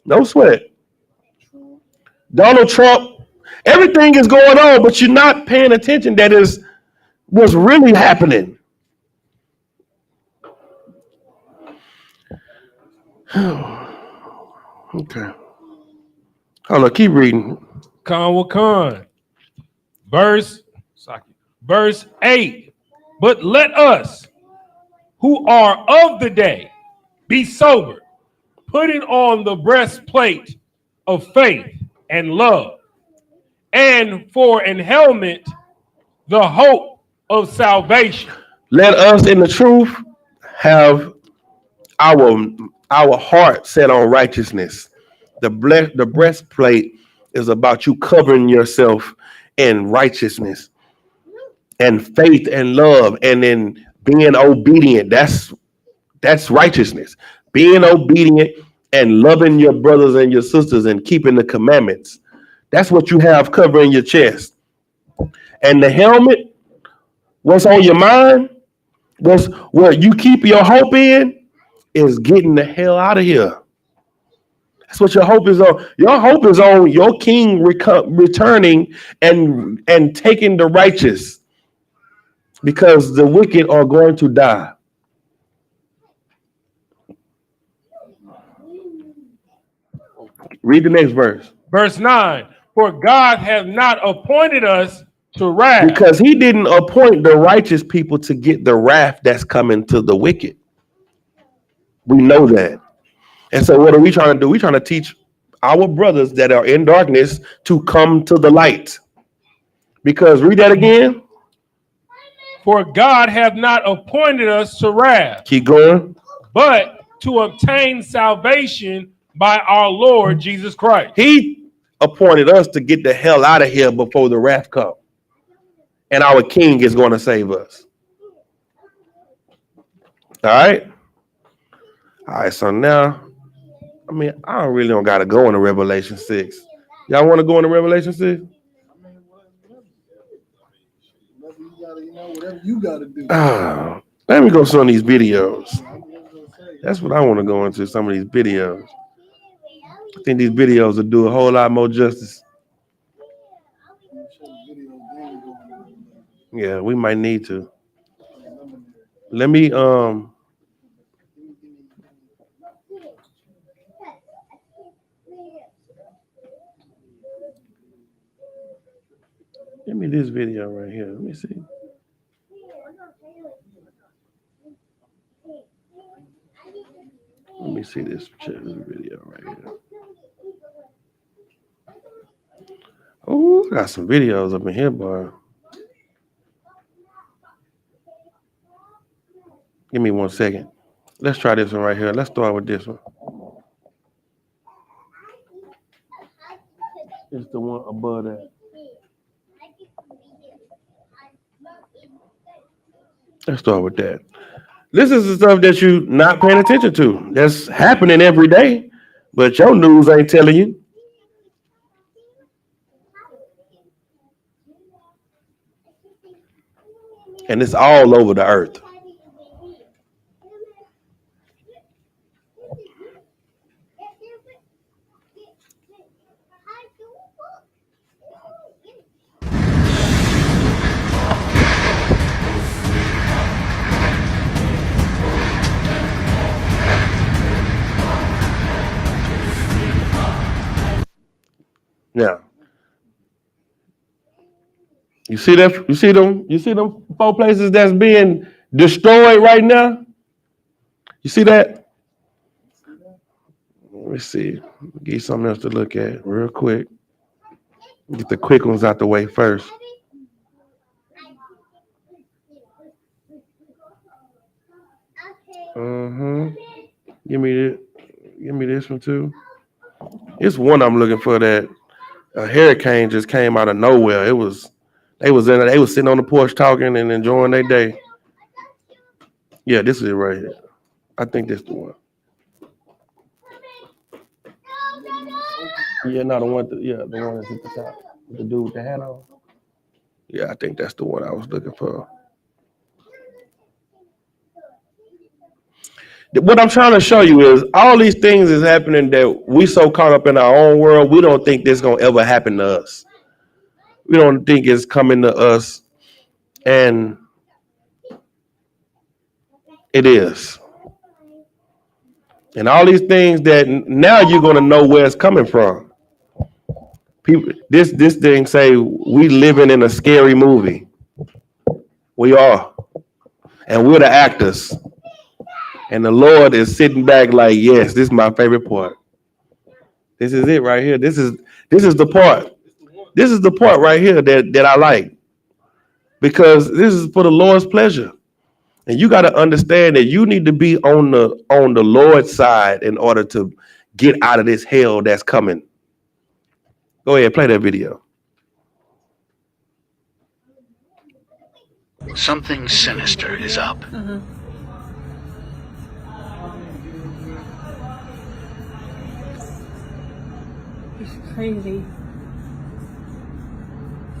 No sweat. Donald Trump. Everything is going on, but you're not paying attention. That is what's really happening. Okay. Hold on, keep reading. Verse 8. But let us, who are of the day, be sober, putting on the breastplate of faith and love, and for an helmet, the hope of salvation. Let us in the truth have our heart set on righteousness. The breastplate is about you covering yourself in righteousness. and faith and love, and then being obedient. That's righteousness. Being obedient and loving your brothers and your sisters and keeping the commandments. That's what you have covering your chest. And the helmet, what's on your mind, what you keep your hope in, is getting the hell out of here. That's what your hope is on. Your hope is on your king returning and taking the righteous, because the wicked are going to die. Read the next verse. Verse 9, for God hath not appointed us to wrath. Because he didn't appoint the righteous people to get the wrath that's coming to the wicked. We know that. And so what are we trying to do? We're trying to teach our brothers that are in darkness to come to the light. Because, read that again. For God hath not appointed us to wrath. Keep going. But to obtain salvation by our Lord Jesus Christ. He appointed us to get the hell out of here before the wrath comes. And our king is going to save us. All right. All right. So now, I really don't got to go into Revelation 6. Y'all want to go into Revelation 6? Whatever you got to do. Let me go some of these videos. That's what I want to go into, some of these videos. I think these videos will do a whole lot more justice. Yeah, we might need to. Let me give me this video right here. Let me see. Let me see this video right here. Oh, got some videos up in here, boy. Give me 1 second. Let's try this one right here. Let's start with this one. It's the one above that. Let's start with that. This is the stuff that you're not paying attention to. That's happening every day, but your news ain't telling you. And it's all over the earth. Now, you see that? You see them 4 places that's being destroyed right now? You see that? Let me see. Give you something else to look at real quick. Get the quick ones out the way first. Give me this one too. It's one I'm looking for that a hurricane just came out of nowhere. They was sitting on the porch talking and enjoying their day. Yeah, this is it right here. I think this is the one. Yeah, no, the one that's at the top. The dude with the hat on. Yeah, I think that's the one I was looking for. What I'm trying to show you is all these things is happening that we so caught up in our own world, we don't think this is gonna ever happen to us. We don't think it's coming to us, and it is. And all these things that now you're gonna know where it's coming from. People, this thing say we living in a scary movie. We are, and we're the actors. And the Lord is sitting back like, yes, this is my favorite part. This is it right here. This is the part. This is the part right here that I like. Because this is for the Lord's pleasure. And you got to understand that you need to be on the Lord's side in order to get out of this hell that's coming. Go ahead, play that video. Something sinister is up. It's crazy.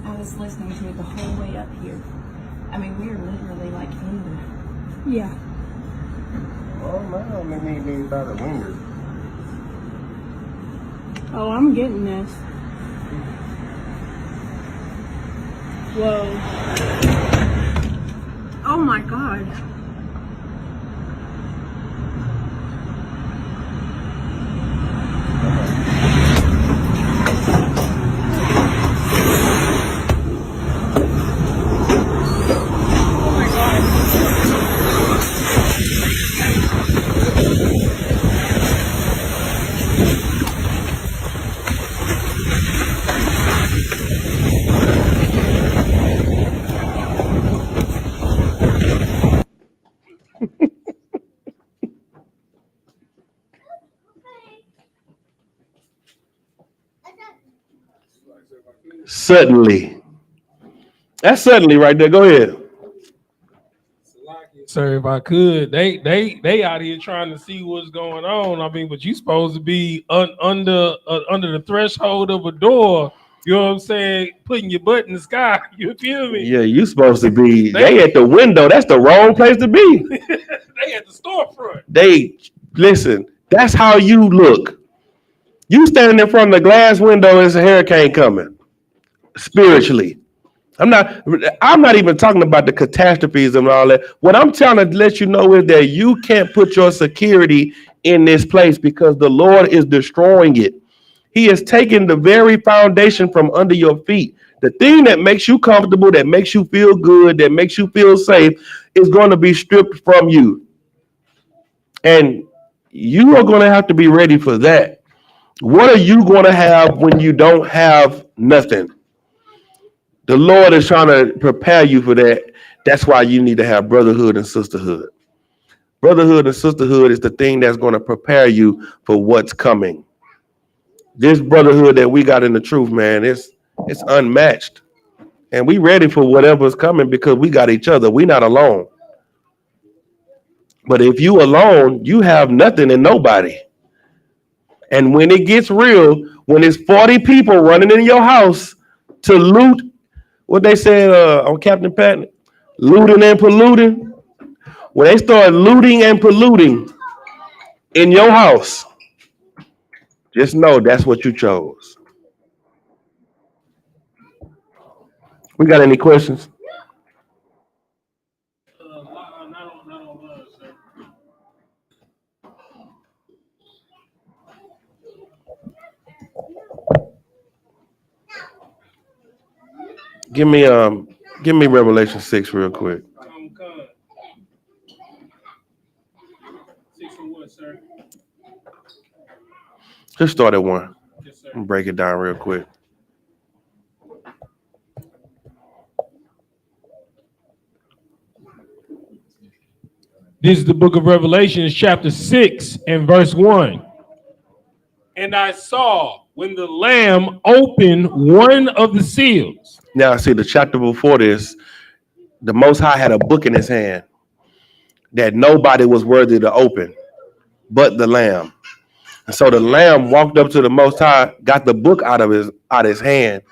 I was listening to it the whole way up here. I mean, we are literally like in the... Yeah. Oh man, let me be by the window. Oh, I'm getting this. Whoa. Oh my God. Suddenly. That's suddenly right there. Go ahead. Sir, if I could, they out here trying to see what's going on. I mean, but you supposed to be under the threshold of a door. You know what I'm saying? Putting your butt in the sky. You feel me? Yeah, you supposed to be. They at the window. That's the wrong place to be. They at the storefront. They listen. That's how you look. You standing in front of the glass window. There's a hurricane coming. Spiritually, I'm not even talking about the catastrophes and all that. What I'm trying to let you know is that you can't put your security in this place because the Lord is destroying it. He is taking the very foundation from under your feet. The thing that makes you comfortable, that makes you feel good, that makes you feel safe is going to be stripped from you. And you are going to have to be ready for that. What are you going to have when you don't have nothing? The Lord is trying to prepare you for that. That's why you need to have brotherhood and sisterhood. Brotherhood and sisterhood is the thing that's going to prepare you for what's coming. This brotherhood that we got in the truth, man, it's unmatched. And we ready for whatever's coming because we got each other. We not alone. But if you alone, you have nothing and nobody. And when it gets real, when it's 40 people running in your house to loot, what they said on Captain Patton, looting and polluting. When they start looting and polluting in your house, just know that's what you chose. We got any questions? Give me Revelation 6 real quick. 6 and what, sir? Just start at 1. Yes, sir. And break it down real quick. This is the book of Revelation, chapter 6 and verse 1. And I saw when the Lamb opened one of the seals. Now, see, the chapter before this, the Most High had a book in his hand that nobody was worthy to open but the Lamb. And so the Lamb walked up to the Most High, got the book out of his hand,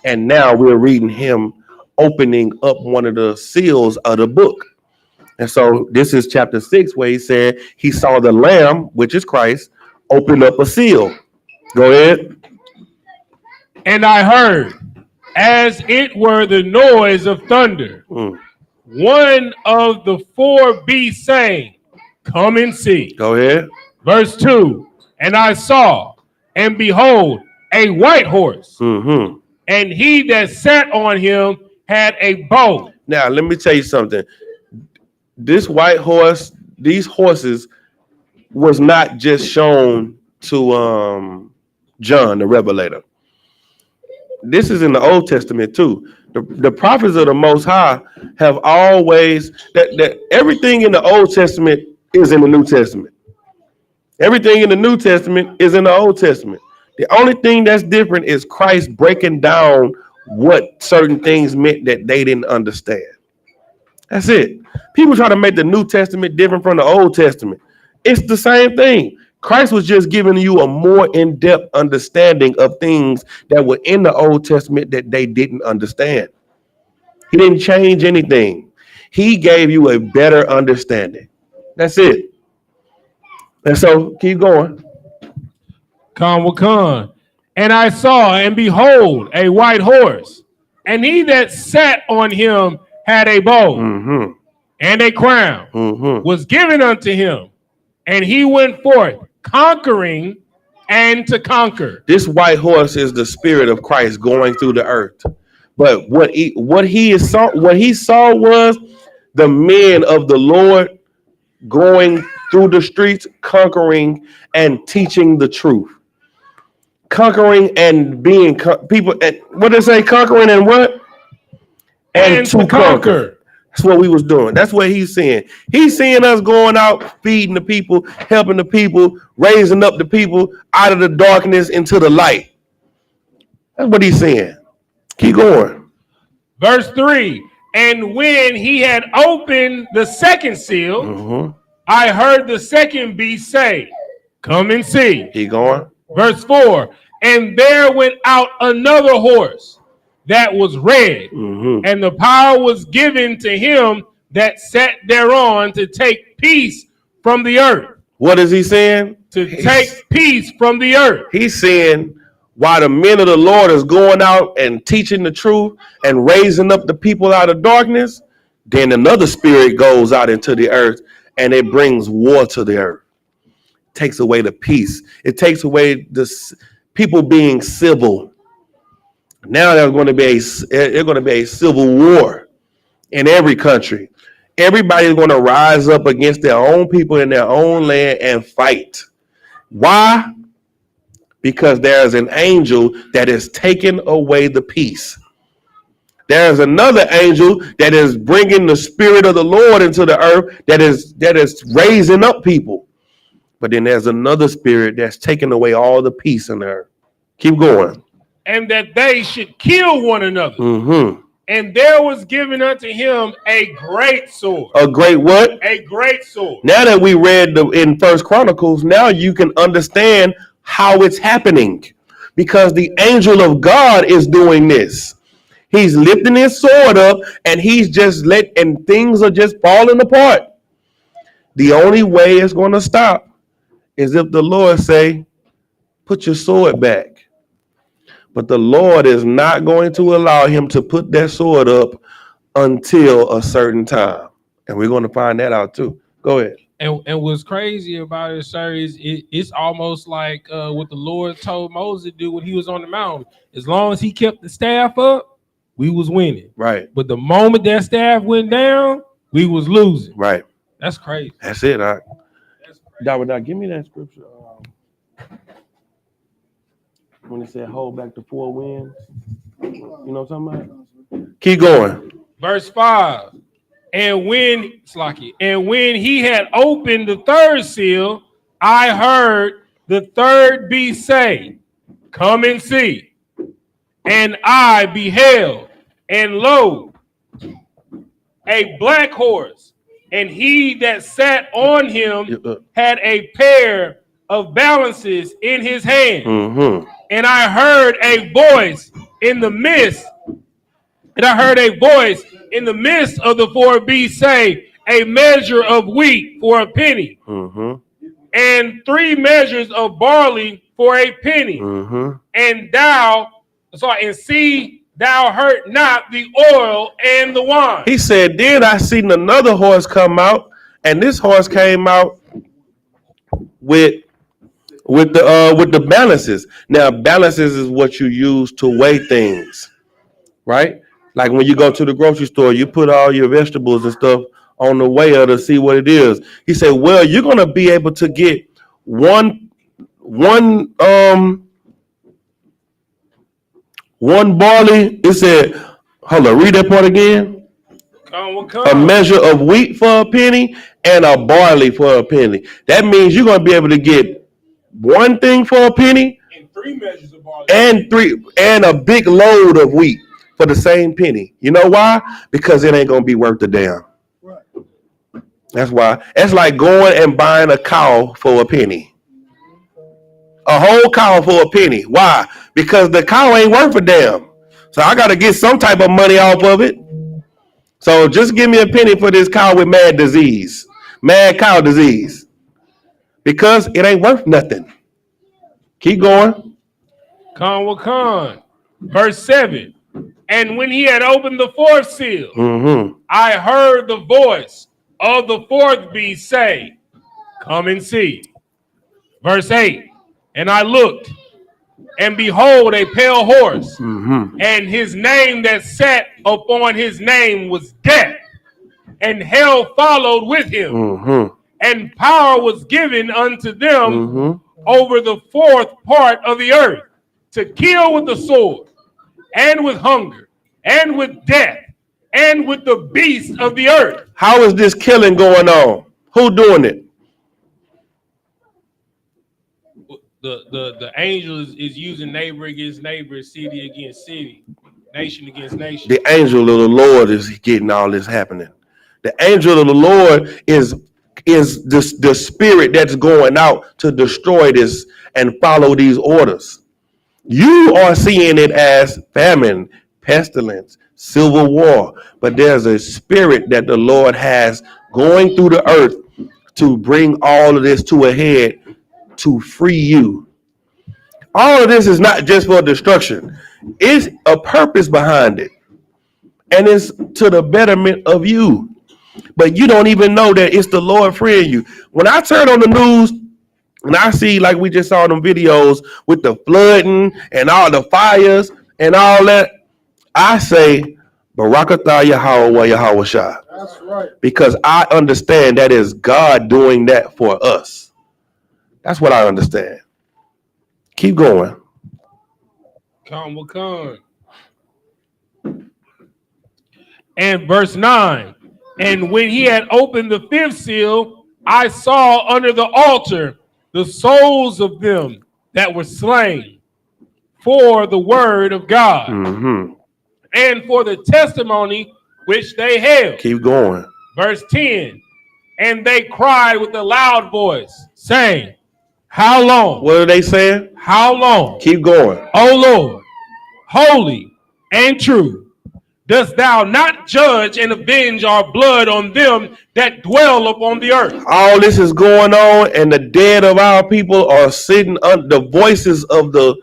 and now we're reading him opening up one of the seals of the book. And so this is chapter 6 where he said he saw the Lamb, which is Christ, open up a seal. Go ahead. And I heard, as it were the noise of thunder, one of the 4 beasts saying, come and see. Go ahead. Verse 2, and I saw, and behold, a white horse, and he that sat on him had a bow. Now, let me tell you something. This white horse, these horses was not just shown to John the Revelator. This is in the Old Testament too. The prophets of the Most High have always that everything in the Old Testament is in the New Testament. Everything in the New Testament is in the Old Testament. The only thing that's different is Christ breaking down what certain things meant that they didn't understand. That's it. People try to make the New Testament different from the Old Testament. It's the same thing. Christ was just giving you a more in-depth understanding of things that were in the Old Testament that they didn't understand. He didn't change anything. He gave you a better understanding. That's it. And so keep going. Con. And I saw, and behold, a white horse, and he that sat on him had a bow, and a crown was given unto him, and he went forth conquering and to conquer. This white horse is the spirit of Christ going through the earth. But what he saw was the men of the Lord going through the streets, conquering and teaching the truth. Conquering and being people. And what did they say? Conquering and what? And to conquer. That's what we was doing. That's what he's seeing. He's seeing us going out, feeding the people, helping the people, raising up the people out of the darkness into the light. That's what he's saying. Keep going. Verse 3, and when he had opened the second seal, I heard the second beast say, come and see. Keep going. Verse 4, and there went out another horse that was red, and the power was given to him that sat thereon to take peace from the earth. What is he saying? To take peace from the earth. He's saying, while the men of the Lord is going out and teaching the truth and raising up the people out of darkness, then another spirit goes out into the earth and it brings war to the earth. It takes away the peace. It takes away the people being civil. Now there's going to be a civil war in every country. Everybody's going to rise up against their own people in their own land and fight. Why? Because there's an angel that is taking away the peace. There's another angel that is bringing the spirit of the Lord into the earth that is raising up people. But then there's another spirit that's taking away all the peace in the earth. Keep going. And that they should kill one another. And there was given unto him a great sword. A great what? A great sword. Now that we read in First Chronicles, now you can understand how it's happening, because the angel of God is doing this. He's lifting his sword up and he's just and things are just falling apart. The only way it's going to stop is if the Lord say, put your sword back. But the Lord is not going to allow him to put that sword up until a certain time. And we're going to find that out too. Go ahead. And what's crazy about it, sir, is it's almost like what the Lord told Moses to do when he was on the mountain. As long as he kept the staff up, we was winning. Right. But the moment that staff went down, we was losing. Right. That's crazy. That's it. Now, give me that scripture. When he said, hold back the four winds. You know what I'm talking about? Keep going. Verse 5. And when he had opened the third seal, I heard the third beast say, come and see. And I beheld, and lo, a black horse, and he that sat on him had a pair of balances in his hand. And I heard a voice in the midst, of the four beasts say, a measure of wheat for a penny, and 3 measures of barley for a penny. And thou hurt not the oil and the wine. He said, then I seen another horse come out, and this horse came out with the balances. Now, balances is what you use to weigh things, right? Like when you go to the grocery store, you put all your vegetables and stuff on the weigher to see what it is. He said, well, you're going to be able to get one barley. It said, hold on, read that part again. A measure of wheat for a penny and a barley for a penny. That means you're going to be able to get one thing for a penny and 3 measures of barley and a big load of wheat for the same penny. You know why? Because it ain't going to be worth a damn. That's why. It's like going and buying a cow for a penny. A whole cow for a penny. Why? Because the cow ain't worth a damn. So I got to get some type of money off of it. So just give me a penny for this cow with mad cow disease. Because it ain't worth nothing. Keep going. Con. Verse 7. And when he had opened the fourth seal, I heard the voice of the fourth beast say, come and see. Verse 8. And I looked, and behold, a pale horse, and his name that sat upon his name was Death, and hell followed with him, and power was given unto them over the fourth part of the earth, to kill with the sword, and with hunger, and with death, and with the beasts of the earth. How is this killing going on? Who doing it? The angel is using neighbor against neighbor, city against city, nation against nation. The angel of the Lord is getting all this happening. The angel of the Lord is the spirit that's going out to destroy this and follow these orders. You are seeing it as famine, pestilence, civil war, but there's a spirit that the Lord has going through the earth to bring all of this to a head, to free you. All of this is not just for destruction. It's a purpose behind it. And it's to the betterment of you. But you don't even know that it's the Lord freeing you. When I turn on the news and I see, like we just saw them videos with the flooding and all the fires and all that, I say, Barakatah Yahweh Yahweh Shah. That's right. Because I understand that is God doing that for us. That's what I understand. Keep going. Con. And verse 9. And when he had opened the fifth seal, I saw under the altar the souls of them that were slain for the word of God and for the testimony which they held. Keep going. Verse 10. And they cried with a loud voice, saying, how long? What are they saying? How long? Keep going. O Lord, holy and true, dost thou not judge and avenge our blood on them that dwell upon the earth? All this is going on, and the dead of our people are sitting under the voices of the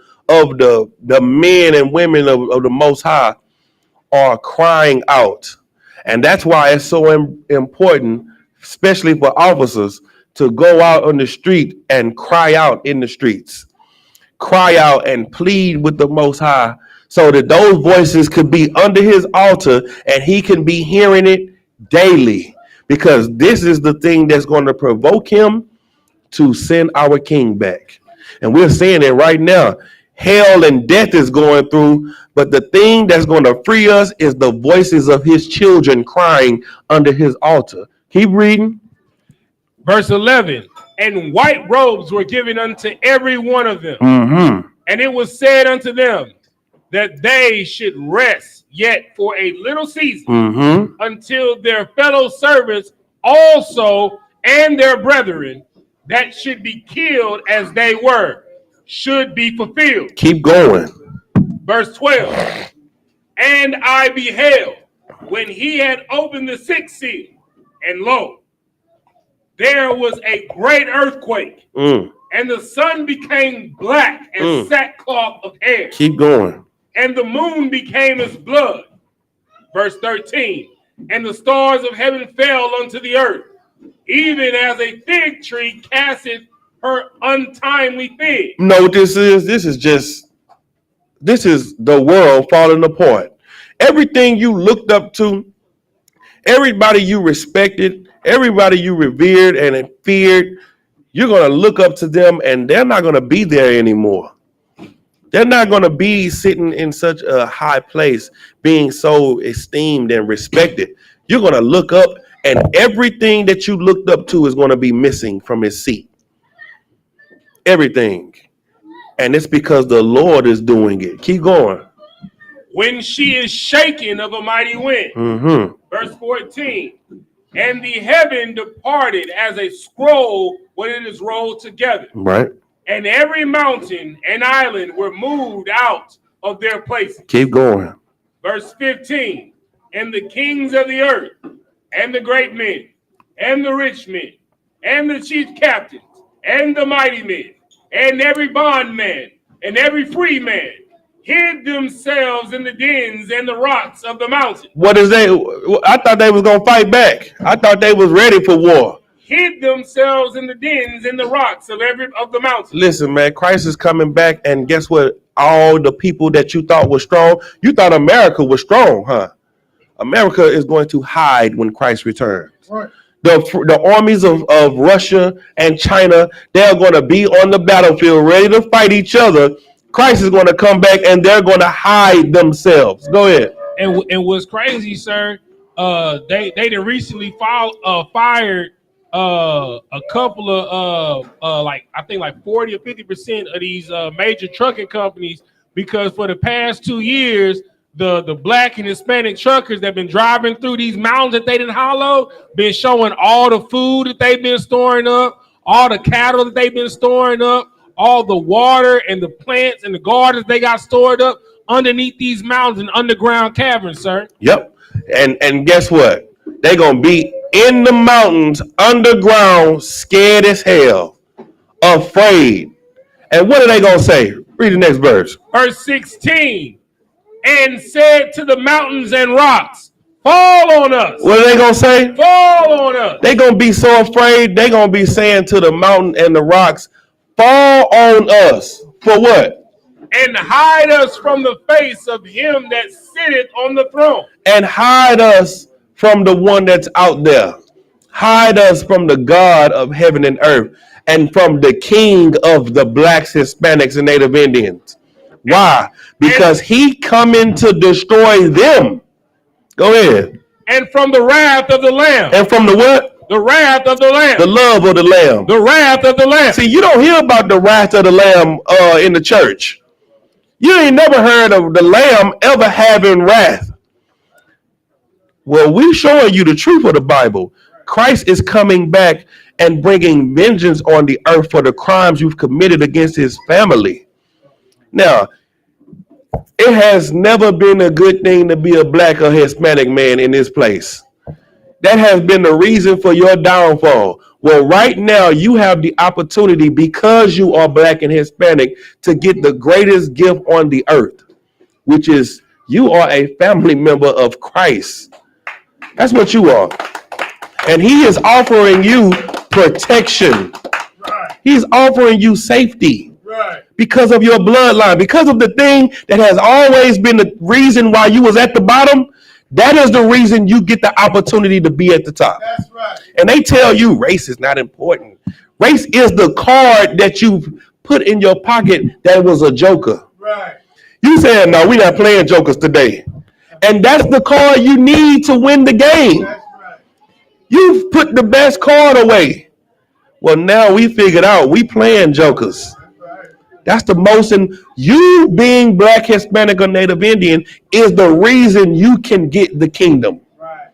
men and women of the Most High are crying out. And that's why it's so important, especially for officers, to go out on the street and cry out in the streets. Cry out and plead with the Most High so that those voices could be under his altar and he can be hearing it daily. Because this is the thing that's going to provoke him to send our king back. And we're seeing it right now. Hell and death is going through, but the thing that's going to free us is the voices of his children crying under his altar. Keep reading. Verse 11, and white robes were given unto every one of them. And it was said unto them that they should rest yet for a little season until their fellow servants also and their brethren that should be killed as they were should be fulfilled. Keep going. Verse 12, and I beheld when he had opened the sixth seal, and lo, there was a great earthquake, and the sun became black as sackcloth of hair. Keep going. And the moon became as blood. Verse 13, and the stars of heaven fell unto the earth, even as a fig tree casteth her untimely fig. You know what this is? This is the world falling apart. Everything you looked up to, everybody you respected, everybody you revered and feared, you're going to look up to them and they're not going to be there anymore. They're not going to be sitting in such a high place, being so esteemed and respected. You're going to look up and everything that you looked up to is going to be missing from his seat. Everything. And it's because the Lord is doing it. Keep going. When she is shaken of a mighty wind. Verse 14. And the heaven departed as a scroll when it is rolled together. Right. And every mountain and island were moved out of their places. Keep going. Verse 15. And the kings of the earth, and the great men, and the rich men, and the chief captains, and the mighty men, and every bondman, and every free man, hid themselves in the dens and the rocks of the mountain. What is they? I thought they was gonna fight back. I thought they was ready for war. Hid themselves in the dens and the rocks of the mountain. Listen, man, Christ is coming back, and guess what? All the people that you thought were strong, you thought America was strong, huh? America is going to hide when Christ returns. Right. The armies of Russia and China, they're going to be on the battlefield ready to fight each other. Christ is going to come back and they're going to hide themselves. Go ahead. And what's crazy, sir, they recently fired a couple of I think 40 or 50% of these major trucking companies, because for the past 2 years the black and Hispanic truckers that have been driving through these mountains that they didn't hollow been showing all the food that they've been storing up, all the cattle that they've been storing up, all the water and the plants and the gardens they got stored up underneath these mountains and underground caverns, sir. Yep. And guess what? They're going to be in the mountains, underground, scared as hell, afraid. And what are they going to say? Read the next verse. Verse 16. And said to the mountains and rocks, fall on us. What are they going to say? Fall on us. They're going to be so afraid, they're going to be saying to the mountain and the rocks, fall on us. For what? And hide us from the face of him that sitteth on the throne. And hide us from the one that's out there. Hide us from the God of heaven and earth, and from the king of the blacks, Hispanics, and Native Indians. Why? Because he coming to destroy them. Go ahead. And from the wrath of the Lamb. And from the what? The wrath of the Lamb. The love of the Lamb. The wrath of the Lamb. See, you don't hear about the wrath of the Lamb in the church. You ain't never heard of the Lamb ever having wrath. Well, we're showing you the truth of the Bible. Christ is coming back and bringing vengeance on the earth for the crimes you've committed against his family. Now, it has never been a good thing to be a black or Hispanic man in this place. That has been the reason for your downfall. Well, right now you have the opportunity, because you are black and Hispanic, to get the greatest gift on the earth, which is you are a family member of Christ. That's what you are. And he is offering you protection. Right. He's offering you safety. Right. Because of your bloodline, because of the thing that has always been the reason why you was at the bottom. That is the reason you get the opportunity to be at the top. That's right. And they tell you race is not important. Race is the card that you put in your pocket that was a joker. Right. You said, no, we're not playing jokers today. And that's the card you need to win the game. That's right. You've put the best card away. Well, now we figured out we playing jokers. That's the most, and you being black, Hispanic, or Native Indian is the reason you can get the kingdom. Right.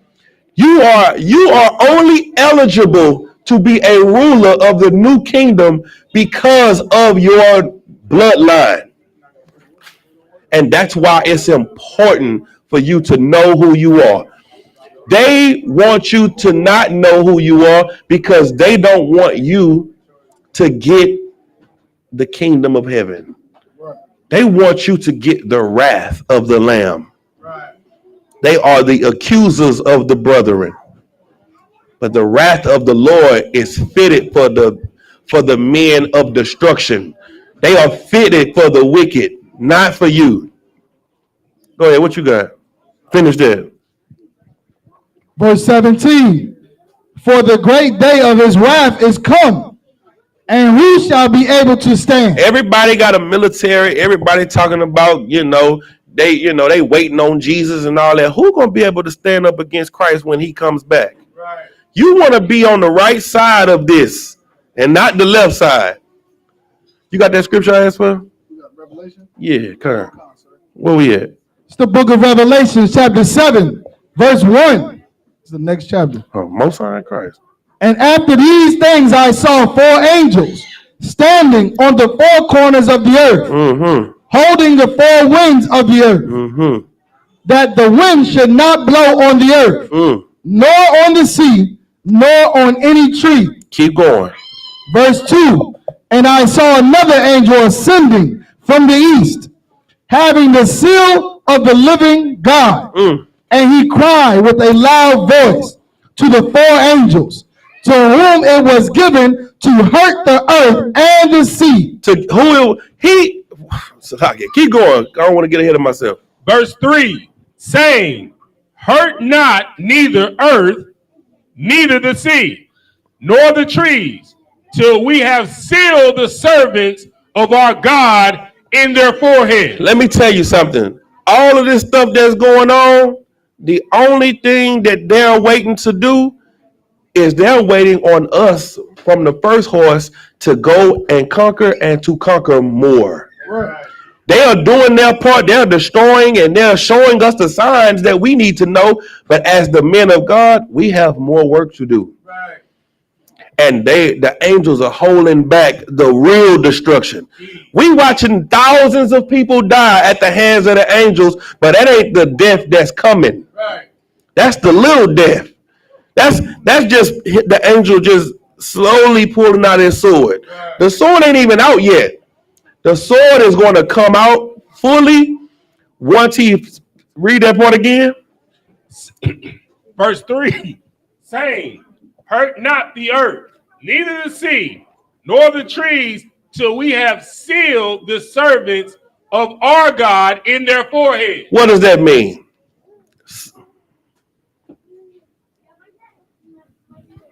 You are only eligible to be a ruler of the new kingdom because of your bloodline. And that's why it's important for you to know who you are. They want you to not know who you are because they don't want you to get the kingdom of heaven. Right. They want you to get the wrath of the Lamb. Right. They are the accusers of the brethren. But the wrath of the Lord is fitted for the men of destruction. They are fitted for the wicked, not for you. Go ahead, what you got? Finish that. Verse 17. For the great day of his wrath is come, and who shall be able to stand? Everybody got a military. Everybody talking about, they waiting on Jesus and all that. Who gonna be able to stand up against Christ when he comes back? Right. You want to be on the right side of this and not the left side. You got that scripture I asked for? You got Revelation? Yeah, come on. Where we at? It's the book of Revelation, chapter 7, verse 1. It's the next chapter. Oh, Most High Christ. And after these things I saw 4 angels standing on the 4 corners of the earth, holding the 4 winds of the earth, that the wind should not blow on the earth, nor on the sea, nor on any tree. Keep going. Verse 2, and I saw another angel ascending from the east, having the seal of the living God. And he cried with a loud voice to the 4 angels, to whom it was given to hurt the earth and the sea. To who he, keep going. I don't want to get ahead of myself. Verse 3, saying, hurt not neither earth, neither the sea, nor the trees, till we have sealed the servants of our God in their forehead. Let me tell you something. All of this stuff that's going on, the only thing that they're waiting to do is they're waiting on us from the first horse to go and to conquer more. Right. They are doing their part. They're destroying and they're showing us the signs that we need to know. But as the men of God, we have more work to do. Right. And the angels are holding back the real destruction. We watching thousands of people die at the hands of the angels, but that ain't the death that's coming. Right. That's the little death. That's just the angel just slowly pulling out his sword. Right. The sword ain't even out yet. The sword is going to come out fully once he read that part again. Verse 3, saying, hurt not the earth, neither the sea, nor the trees, till we have sealed the servants of our God in their forehead. What does that mean?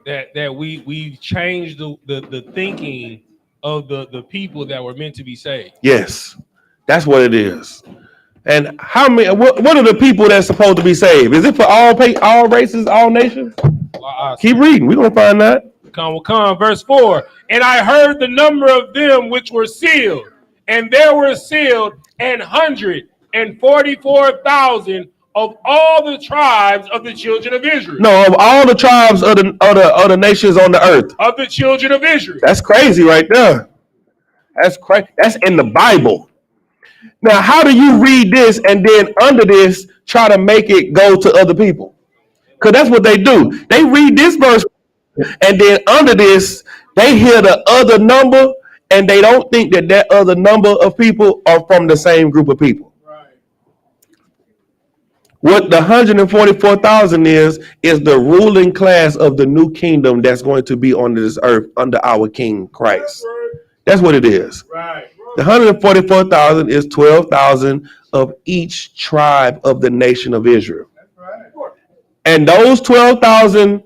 That we changed the thinking of the people that were meant to be saved. Yes, that's what it is. And how many? What are the people that's supposed to be saved? Is it for all races, all nations? Keep reading. We're gonna find that. Come. Verse 4. And I heard the number of them which were sealed, and there were sealed 144,000 of all the tribes of the children of Israel. No, of all the tribes of the nations on the earth. Of the children of Israel. That's crazy right there. That's crazy. That's in the Bible. Now, how do you read this and then under this try to make it go to other people? Because that's what they do. They read this verse and then under this, they hear the other number and they don't think that other number of people are from the same group of people. What the 144,000 is the ruling class of the new kingdom that's going to be on this earth under our King Christ. That's what it is. Right. The 144,000 is 12,000 of each tribe of the nation of Israel. And those 12,000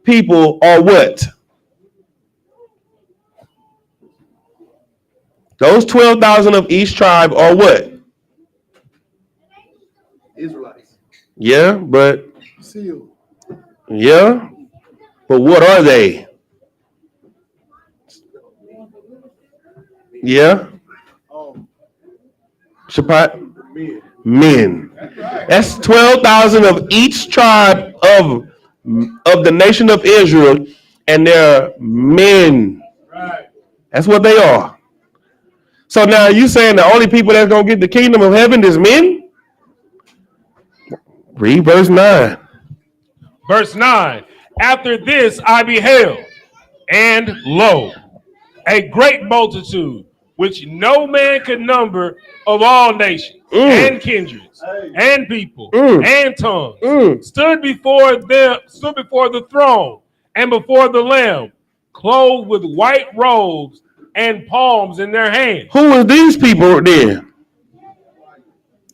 people are what? Those 12,000 of each tribe are what? Israelites. Yeah, but Sealed. yeah, but what are they? Yeah, Shabbat men. That's 12,000 of each tribe of the nation of Israel, and they're men. That's what they are. So now you saying the only people that's gonna get the kingdom of heaven is men? Read verse 9. Verse 9. After this I beheld, and lo, a great multitude, which no man could number, of all nations and kindreds and people and tongues, stood before the throne and before the Lamb, clothed with white robes and palms in their hands. Who are these people then?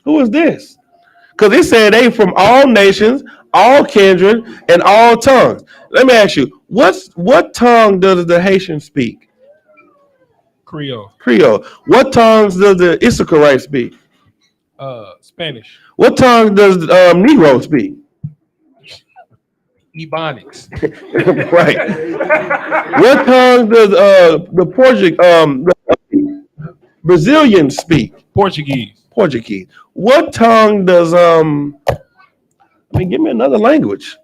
Who is this? Because it said they from all nations, all kindred, and all tongues. Let me ask you, what tongue does the Haitians speak? Creole. What tongues does the I.S.U.P.K speak? Spanish. What tongue does Negro speak? Ebonics. Right. What tongue does the Brazilians speak? Portuguese. What tongue does give me another language.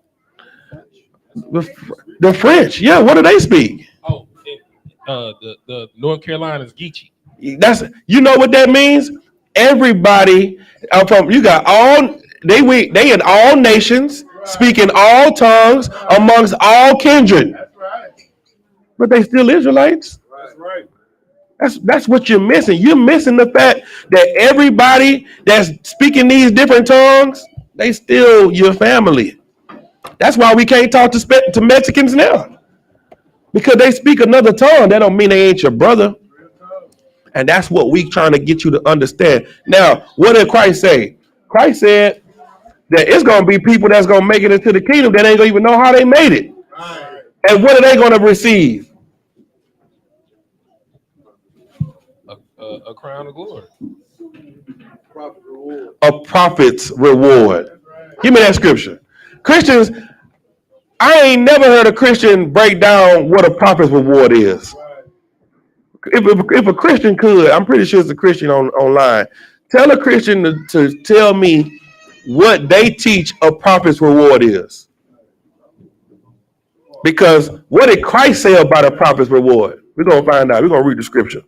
The French, yeah. What do they speak? Oh, the North Carolina's Geechee. That's what that means. Everybody from you got all they in all nations, speaking all tongues amongst all kindred. That's right. But they still Israelites. That's right. That's what you're missing. You're missing the fact that everybody that's speaking these different tongues, they still your family. That's why we can't talk to Mexicans now. Because they speak another tongue, that don't mean they ain't your brother. And that's what we trying to get you to understand. Now, what did Christ say? Christ said that it's going to be people that's going to make it into the kingdom that ain't going to even know how they made it. Right. And what are they going to receive? A crown of glory. A prophet's reward. Right. Give me that scripture. Christians, I ain't never heard a Christian break down what a prophet's reward is. Right. If a Christian could, I'm pretty sure it's a Christian online. Tell a Christian to tell me what they teach a prophet's reward is. Because what did Christ say about a prophet's reward? We're going to find out. We're going to read the scripture.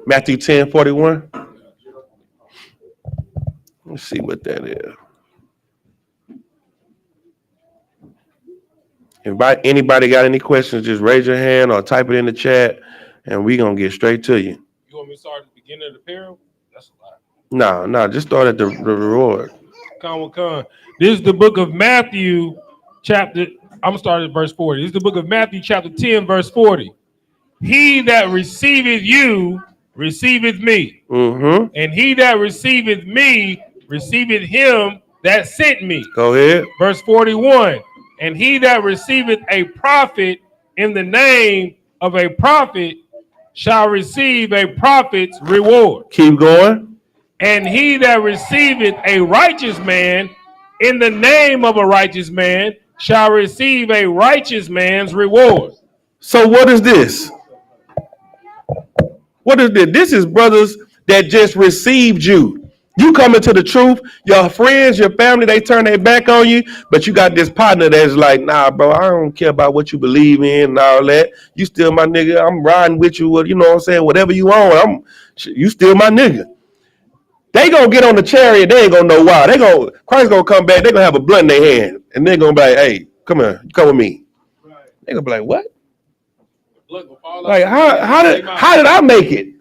Matthew 10:41. Let's see what that is. If anybody got any questions, just raise your hand or type it in the chat, and we're going to get straight to you. You want me to start at the beginning of the parable? That's a lot. No, just start at the reward. This is the book of Matthew, I'm going to start at verse 40. This is the book of Matthew, chapter 10, verse 40. He that receiveth you, receiveth me. Mm-hmm. And he that receiveth me, receiveth him that sent me. Go ahead. Verse 41. And he that receiveth a prophet in the name of a prophet shall receive a prophet's reward. Keep going. And he that receiveth a righteous man in the name of a righteous man shall receive a righteous man's reward. So what is this? What is this? This is brothers that just received you. You come into the truth, your friends, your family, they turn their back on you, but you got this partner that's like, nah, bro, I don't care about what you believe in and all that. You still my nigga. I'm riding with you. You know what I'm saying? Whatever you own, you still my nigga. They gonna get on the chariot. They ain't gonna know why. Christ gonna come back. They gonna have a blunt in their hand, and they're gonna be like, hey, come here, come with me. Right. They gonna be like, what? Like how did I make it?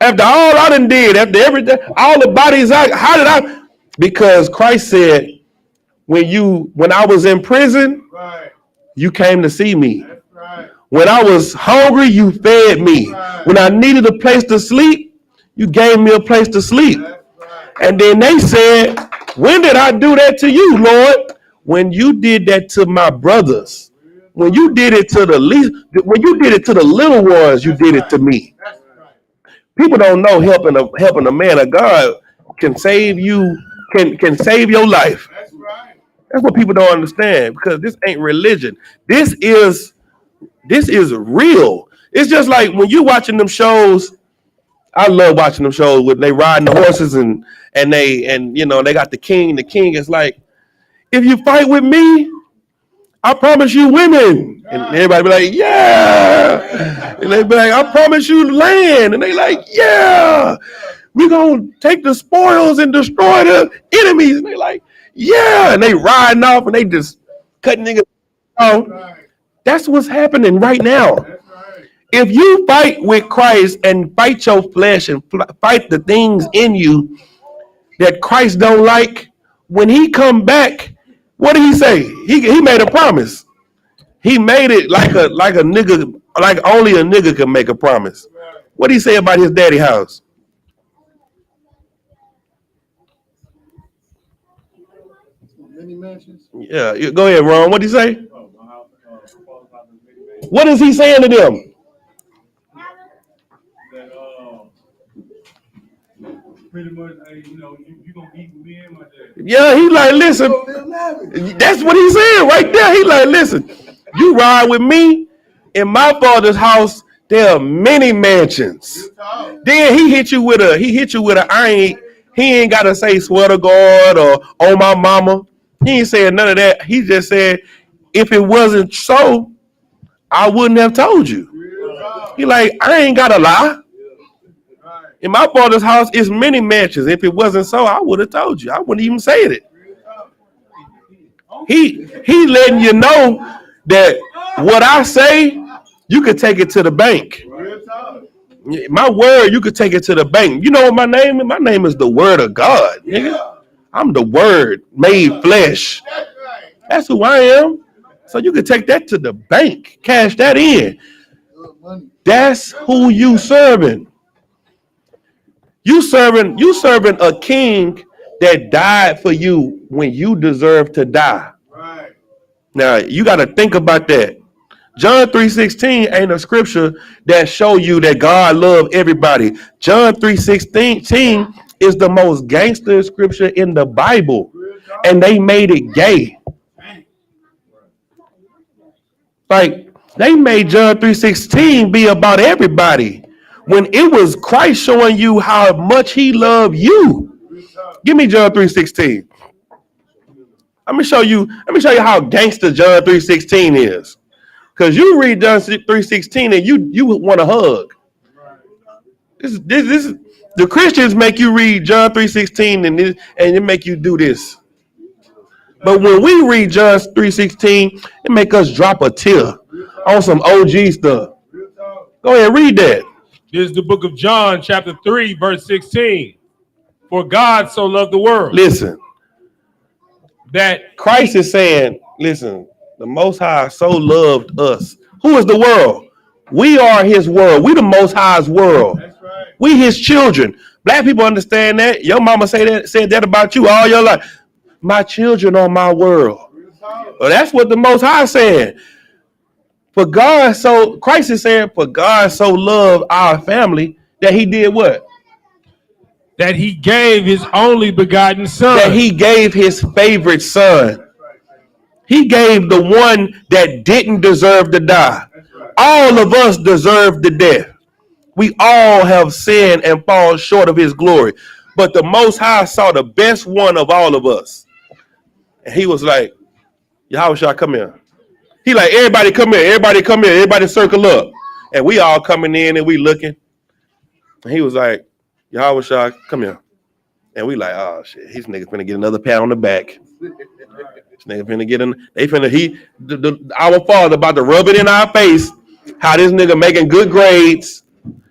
After all I done did, after everything, all the bodies how did I? Because Christ said, when I was in prison, right, you came to see me. That's right. When I was hungry, you fed me. Right. When I needed a place to sleep, you gave me a place to sleep. Right. And then they said, when did I do that to you, Lord? When you did that to my brothers. When you did it to the least, when you did it to the little ones, you did it to me. People don't know helping a man of God can save you, can save your life. That's what people don't understand, because this ain't religion. This is real. It's just like when you watching them shows. I love watching them shows when they riding the horses and they got the king. The king is like, if you fight with me, I promise you women. And everybody be like, yeah. And they be like, I promise you land. And they like, yeah. We're going to take the spoils and destroy the enemies. And they like, yeah. And they riding off and they just cutting niggas off. That's what's happening right now. If you fight with Christ and fight your flesh and fight the things in you that Christ don't like, when he come back, what did he say? He made a promise. He made it like a nigga, like only a nigga can make a promise. What did he say about his daddy house? Many mansions. Yeah, go ahead, Ron. What did he say? What is he saying to them? Pretty much, you gonna eat with me and my dad. Yeah, he like, listen, that's what he's saying right there. He like, listen, you ride with me in my father's house, There are many mansions. Then he hit you with a he ain't gotta say swear to God or oh my mama. He ain't saying none of that. He just said, if it wasn't so, I wouldn't have told you. He like, I ain't gotta lie. In my father's house is many mansions. If it wasn't so, I would have told you. I wouldn't even say it. He letting you know that what I say, you could take it to the bank. My word, you could take it to the bank. You know what my name is? My name is the Word of God, nigga. I'm the Word made flesh. That's who I am. So you could take that to the bank, cash that in. That's who you serving. You serving a king that died for you when you deserve to die. Right. Now you got to think about that. John 3:16 ain't a scripture that show you that God loved everybody. John 3:16 is the most gangster scripture in the Bible, and they made it gay. Like they made John 3:16 be about everybody, when it was Christ showing you how much he loved you. Give me John 3:16. Let me show you how gangster John 3:16 is. Because you read John 3:16 and you want to hug. This the Christians make you read John 3:16 and it make you do this. But when we read John 3:16, it make us drop a tear on some OG stuff. Go ahead, read that. This is the book of John, chapter 3, verse 16. For God so loved the world. Listen. That Christ is saying, listen, the Most High so loved us. Who is the world? We are his world. We the Most High's world. That's right. We his children. Black people understand that. Your mama said that about you all your life. My children are my world. Well, that's what the Most High is saying. Christ is saying, for God so loved our family that he did what? That he gave his only begotten son. That he gave his favorite son. He gave the one that didn't deserve to die. All of us deserve the death. We all have sinned and fall short of his glory. But the Most High saw the best one of all of us. And he was like, Yahushua, come here. He like, everybody come here, everybody circle up. And we all coming in and we looking. And he was like, Yahushua, come here. And we like, oh shit, his nigga finna get another pat on the back. This nigga finna get our father about to rub it in our face, how this nigga making good grades,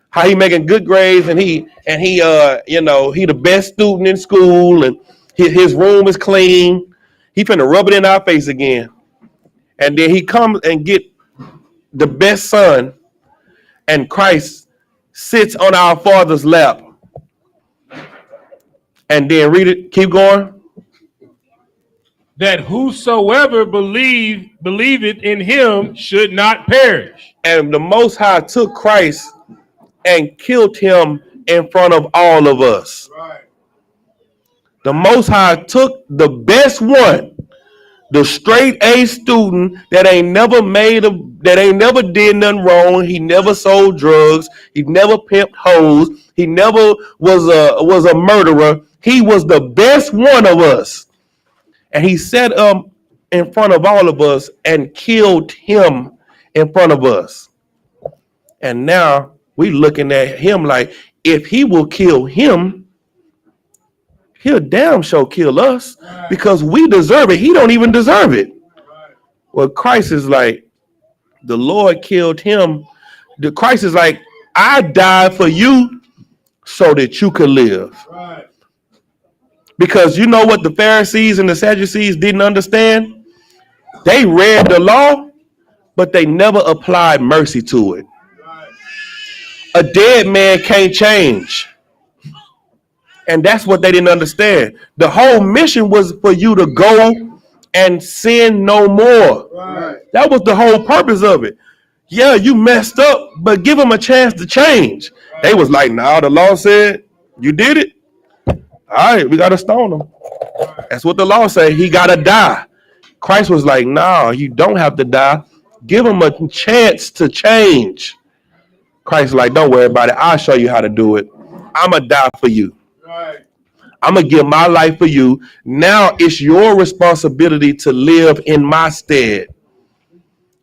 how he making good grades, and he he the best student in school, and his room is clean. He finna rub it in our face again. And then he comes and get the best son, and Christ sits on our father's lap. And then read it, keep going. That whosoever believeth in him should not perish. And the Most High took Christ and killed him in front of all of us. Right. The Most High took the best one, the straight A student that ain't never did nothing wrong. He never sold drugs. He never pimped hoes. He never was a murderer. He was the best one of us. And he set up in front of all of us and killed him in front of us. And now we looking at him like, if he will kill him, he'll damn sure kill us, because we deserve it. He don't even deserve it. Well, Christ is like, the Lord killed him. The Christ is like, I died for you so that you could live. Right. Because you know what the Pharisees and the Sadducees didn't understand? They read the law, but they never applied mercy to it. Right. A dead man can't change. And that's what they didn't understand. The whole mission was for you to go and sin no more. Right. That was the whole purpose of it. Yeah, you messed up, but give them a chance to change. Right. They was like, nah, the law said you did it. All right, we got to stone him. Right. That's what the law said. He got to die. Christ was like, nah, you don't have to die. Give him a chance to change. Christ like, don't worry about it. I'll show you how to do it. I'm going to die for you. Right. I'm going to give my life for you. Now it's your responsibility to live in my stead.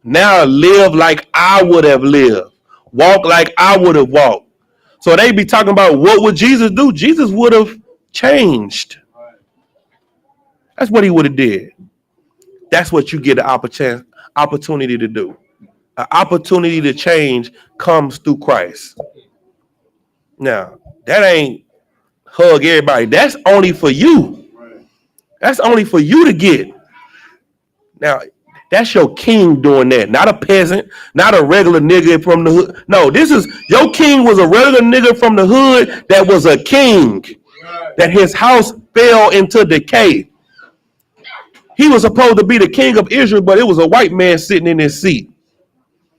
Now live like I would have lived. Walk like I would have walked. So they be talking about what would Jesus do? Jesus would have changed. That's what he would have did. That's what you get an opportunity to do. An opportunity to change comes through Christ. Now, that ain't hug everybody. That's only for you. That's only for you to get. Now, that's your king doing that. Not a peasant, not a regular nigga from the hood. No, this is your king was a regular nigga from the hood that was a king. That his house fell into decay. He was supposed to be the king of Israel, but it was a white man sitting in his seat.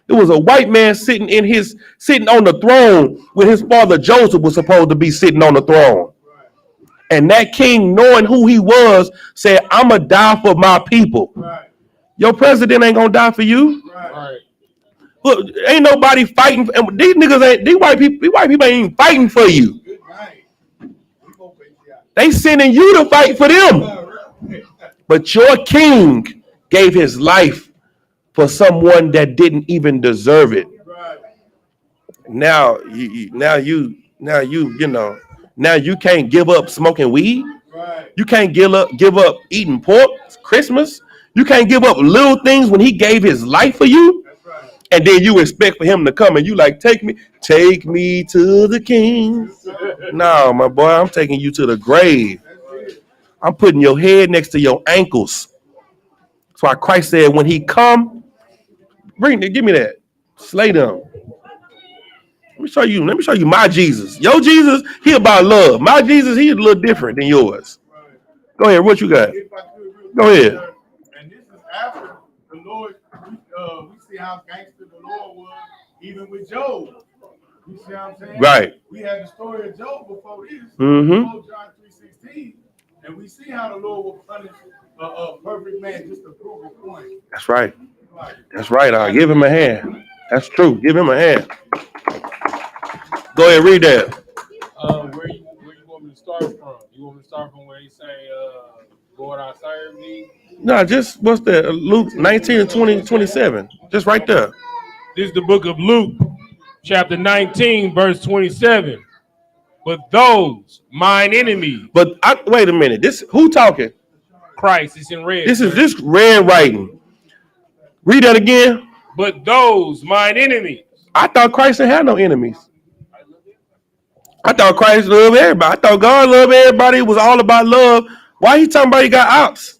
It was a white man sitting on the throne when his father Joseph was supposed to be sitting on the throne. And that king, knowing who he was, said, I'm going to die for my people. Right. Your president ain't going to die for you. Right. Look, ain't nobody fighting. These niggas these white people ain't even fighting for you. They sending you to fight for them. But your king gave his life for someone that didn't even deserve it. Now you can't give up smoking weed. You can't give up eating pork. It's Christmas. You can't give up little things when he gave his life for you. And then you expect for him to come and you like, take me to the king. No, my boy, I'm taking you to the grave. I'm putting your head next to your ankles. That's why Christ said, when he come, give me that. Slay them. Let me show you my Jesus. Your Jesus, he about love. My Jesus, he is a little different than yours. Go ahead. What you got? Go ahead. And this is after the Lord, we see how gangster the Lord was, even with Job. You see what I'm saying? Right. We had the story of Job before this, before John 3:16, and we see how the Lord will punish a perfect man just to prove a point. That's right. That's right. I'll give him a hand. That's true. Give him a hand. Go ahead, read that. Where you want me to start from? You want me to start from where he say, Lord, I serve thee? No, just what's that? Luke 19 and 20, 27. Just right there. This is the book of Luke, chapter 19, verse 27. But those, mine enemies. But wait a minute. Who talking? Christ is in red. This is this red writing. Read that again. But those, mine enemies. I thought Christ didn't have no enemies. I thought Christ loved everybody. I thought God loved everybody. It was all about love. Why he talking about he got ops?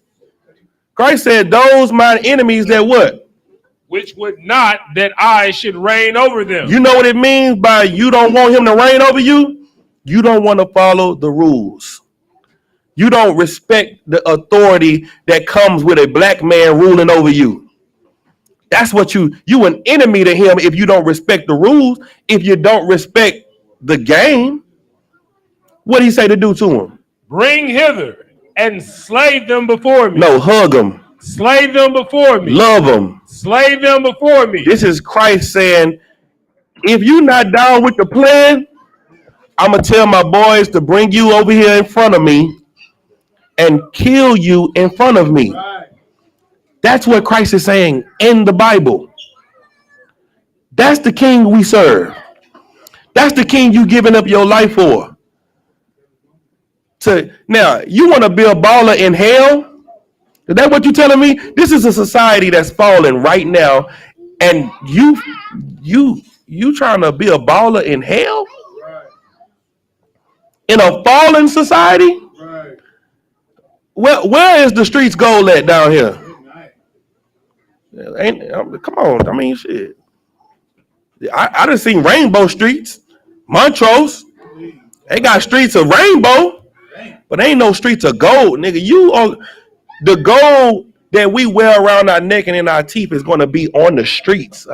Christ said, those mine enemies that what? Which would not that I should reign over them. You know what it means by you don't want him to reign over you? You don't want to follow the rules. You don't respect the authority that comes with a black man ruling over you. That's what you an enemy to him if you don't respect the rules, if you don't respect the game. What did he say to do to him? Bring hither and slay them before me. No, hug them. Slay them before me. Love them. Slay them before me. This is Christ saying, if you're not down with the plan, I'm going to tell my boys to bring you over here in front of me and kill you in front of me. Right. That's what Christ is saying in the Bible. That's the king we serve. That's the king you giving up your life for. Now, you want to be a baller in hell? Is that what you're telling me? This is a society that's falling right now, and you trying to be a baller in hell? Right. In a fallen society? Right. Where is the streets gold at down here? Come on, I mean, shit. I done seen rainbow streets, Montrose. They got streets of rainbow, but ain't no streets of gold, nigga. The gold that we wear around our neck and in our teeth is going to be on the streets.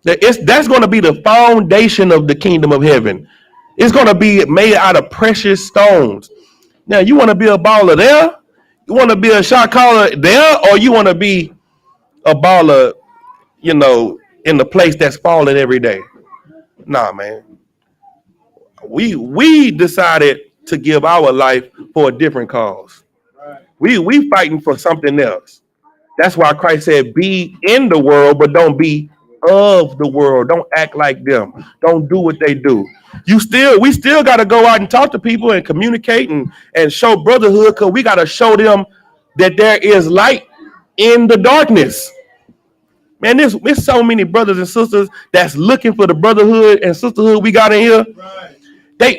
That's going to be the foundation of the kingdom of heaven. It's going to be made out of precious stones. Now, you want to be a baller there? You want to be a shot caller there? Or you want to be a baller, in the place that's falling every day. Nah, man. We decided to give our life for a different cause. We fighting for something else. That's why Christ said, be in the world, but don't be of the world. Don't act like them. Don't do what they do. We still got to go out and talk to people and communicate and show brotherhood, because we got to show them that there is light in the darkness. Man, there's so many brothers and sisters that's looking for the brotherhood and sisterhood we got in here.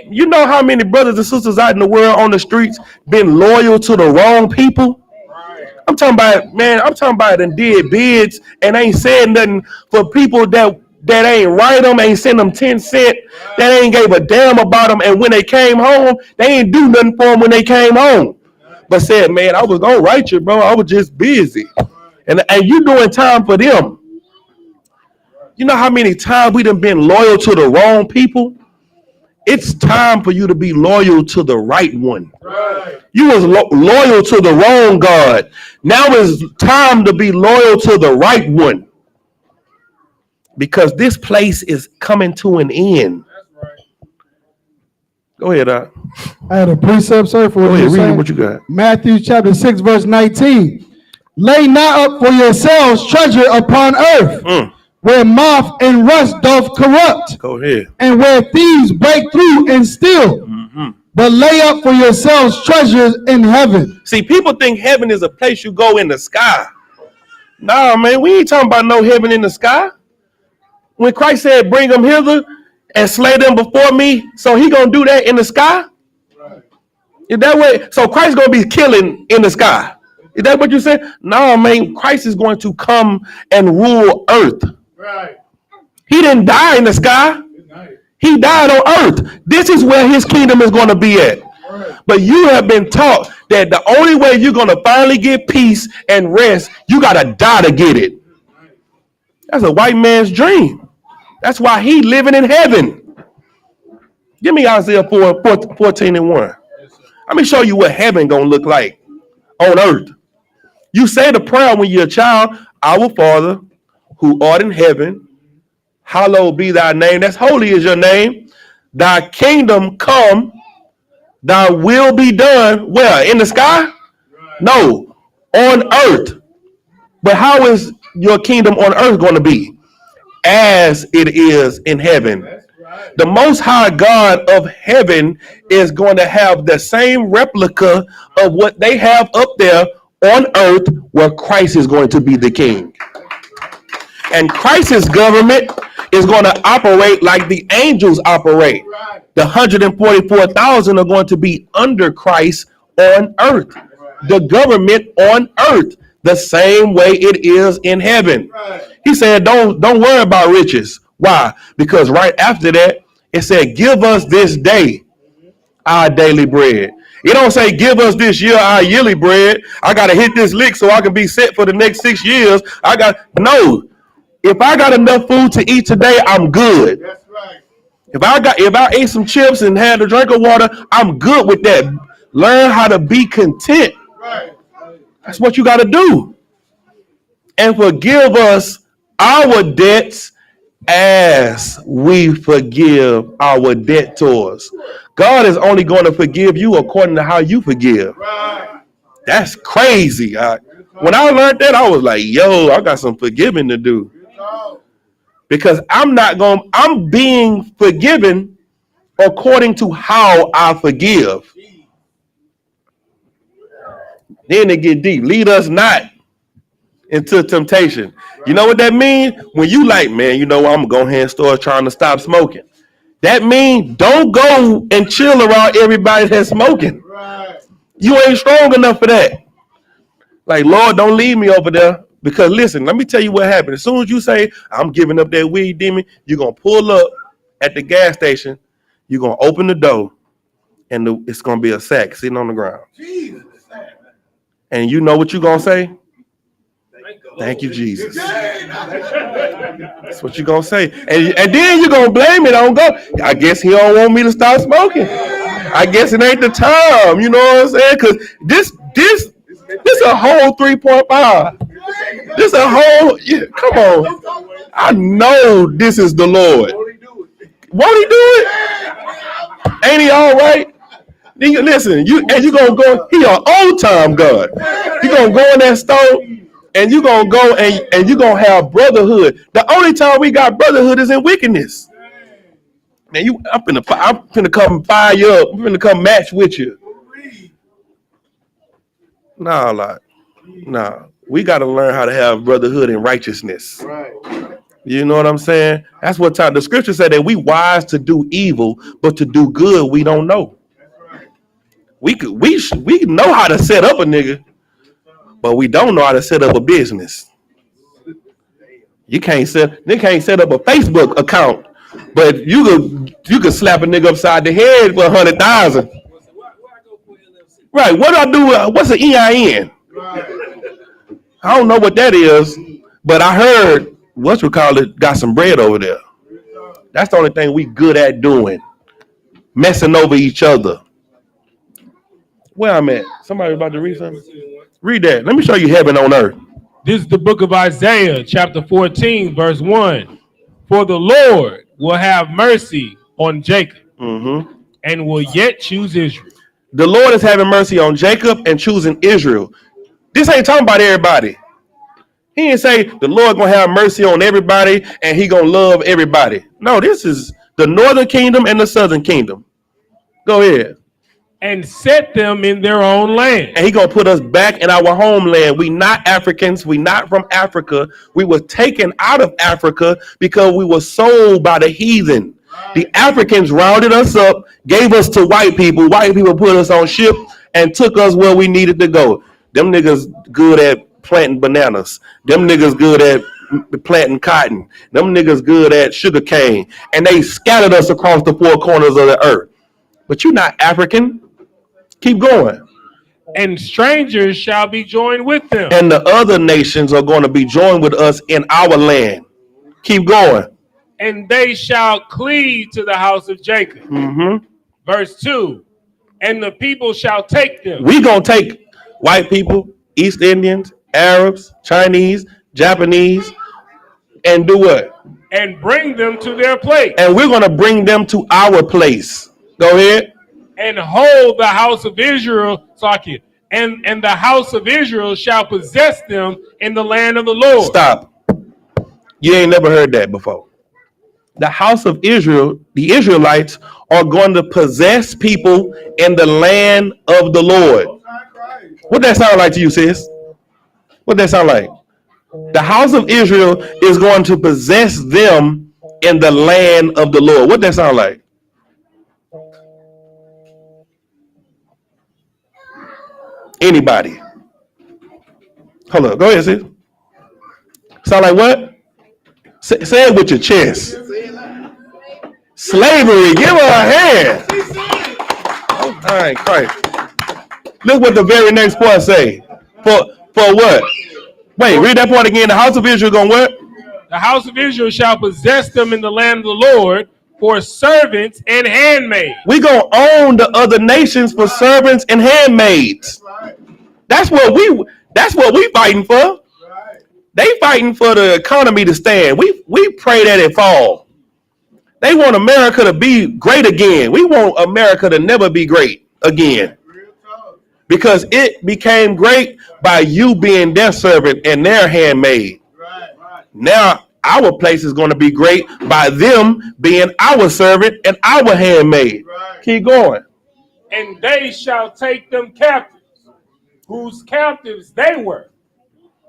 You know how many brothers and sisters out in the world on the streets been loyal to the wrong people? I'm talking about and did bids and ain't said nothing for people that ain't write them, ain't send them 10 cents, that ain't gave a damn about them, and when they came home, they ain't do nothing for them when they came home. But said, man, I was gonna write you, bro. I was just busy. And you doing time for them. You know how many times we done been loyal to the wrong people? It's time for you to be loyal to the right one. You was loyal to the wrong God. Now it's time to be loyal to the right one. Because this place is coming to an end. Go ahead, Doc. I had a precept, sir, for what you're saying. What you got? Matthew chapter 6, verse 19. Lay not up for yourselves treasure upon earth, where moth and rust doth corrupt. Go ahead. And where thieves break through and steal. But lay up for yourselves treasures in heaven. See, people think heaven is a place you go in the sky. Nah, man, we ain't talking about no heaven in the sky. When Christ said, bring them hither and slay them before me, so he gonna do that in the sky? Is that way? So Christ gonna be killing in the sky? Is that what you said? No, man, Christ is going to come and rule earth. He didn't die in the sky. He died on earth. This is where his kingdom is going to be at. But you have been taught that the only way you're going to finally get peace and rest, you got to die to get it. That's a white man's dream. That's why he living in heaven. Give me Isaiah 14:1. Let me show you what heaven going to look like on earth. You say the prayer when you're a child, our Father who art in heaven, hallowed be thy name. That's holy is your name. Thy kingdom come, thy will be done. Where? In the sky? No, on earth. But how is your kingdom on earth going to be? As it is in heaven. The Most High God of heaven is going to have the same replica of what they have up there on earth, where Christ is going to be the king. And Christ's government is going to operate like the angels operate. The 144,000 are going to be under Christ on earth. The government on earth, the same way it is in heaven. He said, don't worry about riches. Why? Because right after that, it said, give us this day our daily bread. It don't say, give us this year our yearly bread. I got to hit this lick so I can be set for the next 6 years. No. If I got enough food to eat today, I'm good. That's right. If I ate some chips and had a drink of water, I'm good with that. Learn how to be content. Right. That's what you got to do. And forgive us our debts as we forgive our debtors. God is only going to forgive you according to how you forgive. Right. That's crazy. When I learned that, I was like, yo, I got some forgiving to do. Because I'm being forgiven according to how I forgive. Then it get deep. Lead us not into temptation. You know what that means? When you like, man, you know what, I'm going to go ahead and start trying to stop smoking. That means don't go and chill around everybody that's smoking. You ain't strong enough for that. Like, Lord, don't leave me over there. Because listen, let me tell you what happened. As soon as you say, I'm giving up that weed demon, you're going to pull up at the gas station. You're going to open the door, and it's going to be a sack sitting on the ground. Jesus. And you know what you're going to say? Thank you, Jesus. That's what you're going to say. And then you're going to blame it on God. I guess he don't want me to stop smoking. I guess it ain't the time. You know what I'm saying? Because this a whole 3.5. This a whole, yeah, come on. I know this is the Lord. Won't he do it? Ain't he all right? Listen, you gonna go, he an old time God. You gonna go in that store and you gonna go and you gonna have brotherhood. The only time we got brotherhood is in wickedness. Man, I'm finna come fire you up. I'm finna come match with you. Nah, we gotta learn how to have brotherhood and righteousness. Right. You know what I'm saying? That's what the scripture said, that we wise to do evil, but to do good we don't know. We know how to set up a nigga, but we don't know how to set up a business. They can't set up a Facebook account, but you could slap a nigga upside the head for 100,000. Right? What do I do? What's an EIN? I don't know what that is, but I heard got some bread over there. That's the only thing we good at doing, messing over each other. Where I'm at? Somebody about to read something? Read that. Let me show you heaven on earth. This is the book of Isaiah, chapter 14, verse 1. For the Lord will have mercy on Jacob and will yet choose Israel. The Lord is having mercy on Jacob and choosing Israel. This ain't talking about everybody. He didn't say the Lord gonna have mercy on everybody and he gonna love everybody. No, this is the northern kingdom and the southern kingdom. Go ahead. And set them in their own land. And he gonna put us back in our homeland. We not Africans. We not from Africa. We were taken out of Africa because we were sold by the heathen. The Africans rounded us up, gave us to white people. White people put us on ship and took us where we needed to go. Them niggas good at planting bananas. Them niggas good at planting cotton. Them niggas good at sugar cane. And they scattered us across the four corners of the earth. But you're not African. Keep going. And strangers shall be joined with them. And the other nations are going to be joined with us in our land. Keep going. And they shall cleave to the house of Jacob. Verse 2. And the people shall take them. We going to take white people, East Indians, Arabs, Chinese, Japanese, and do what? And bring them to their place. And we're going to bring them to our place. Go ahead. And hold the house of Israel, and the house of Israel shall possess them in the land of the Lord. Stop. You ain't never heard that before. The house of Israel, the Israelites, are going to possess people in the land of the Lord. What that sound like to you, sis? What that sound like? The house of Israel is going to possess them in the land of the Lord. What that sound like? Anybody? Hold up. Go ahead, sis. Sound like what? Say it with your chest. Slavery. Give her a hand. All right, Christ. Look what the very next part say. For what? Wait, read that part again. The house of Israel going what? The house of Israel shall possess them in the land of the Lord for servants and handmaids. We gonna own the other nations for servants and handmaids. That's what we fighting for. They fighting for the economy to stand. We pray that it fall. They want America to be great again. We want America to never be great again. Because it became great by you being their servant and their handmaid. Now our place is going to be great by them being our servant and our handmaid. Keep going. And they shall take them captives, whose captives they were,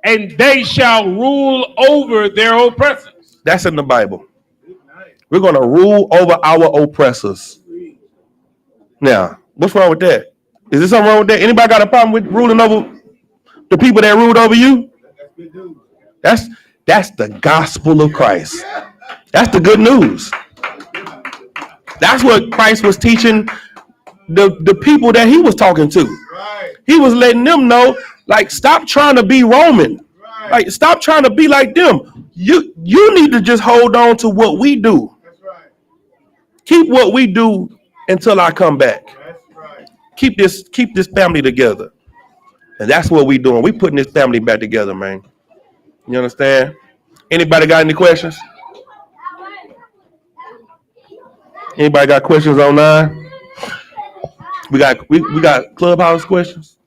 and they shall rule over their oppressors. That's in the Bible. We're going to rule over our oppressors. Now, what's wrong with that? Is there something wrong with that? Anybody got a problem with ruling over the people that ruled over you? That's the gospel of Christ. That's the good news. That's what Christ was teaching the people that he was talking to. He was letting them know, like, stop trying to be Roman. Like, stop trying to be like them. You need to just hold on to what we do. Keep what we do until I come back. Keep this family together. And that's what we doing. We putting this family back together, man. You understand? Anybody got any questions? Anybody got questions online? We got Clubhouse questions.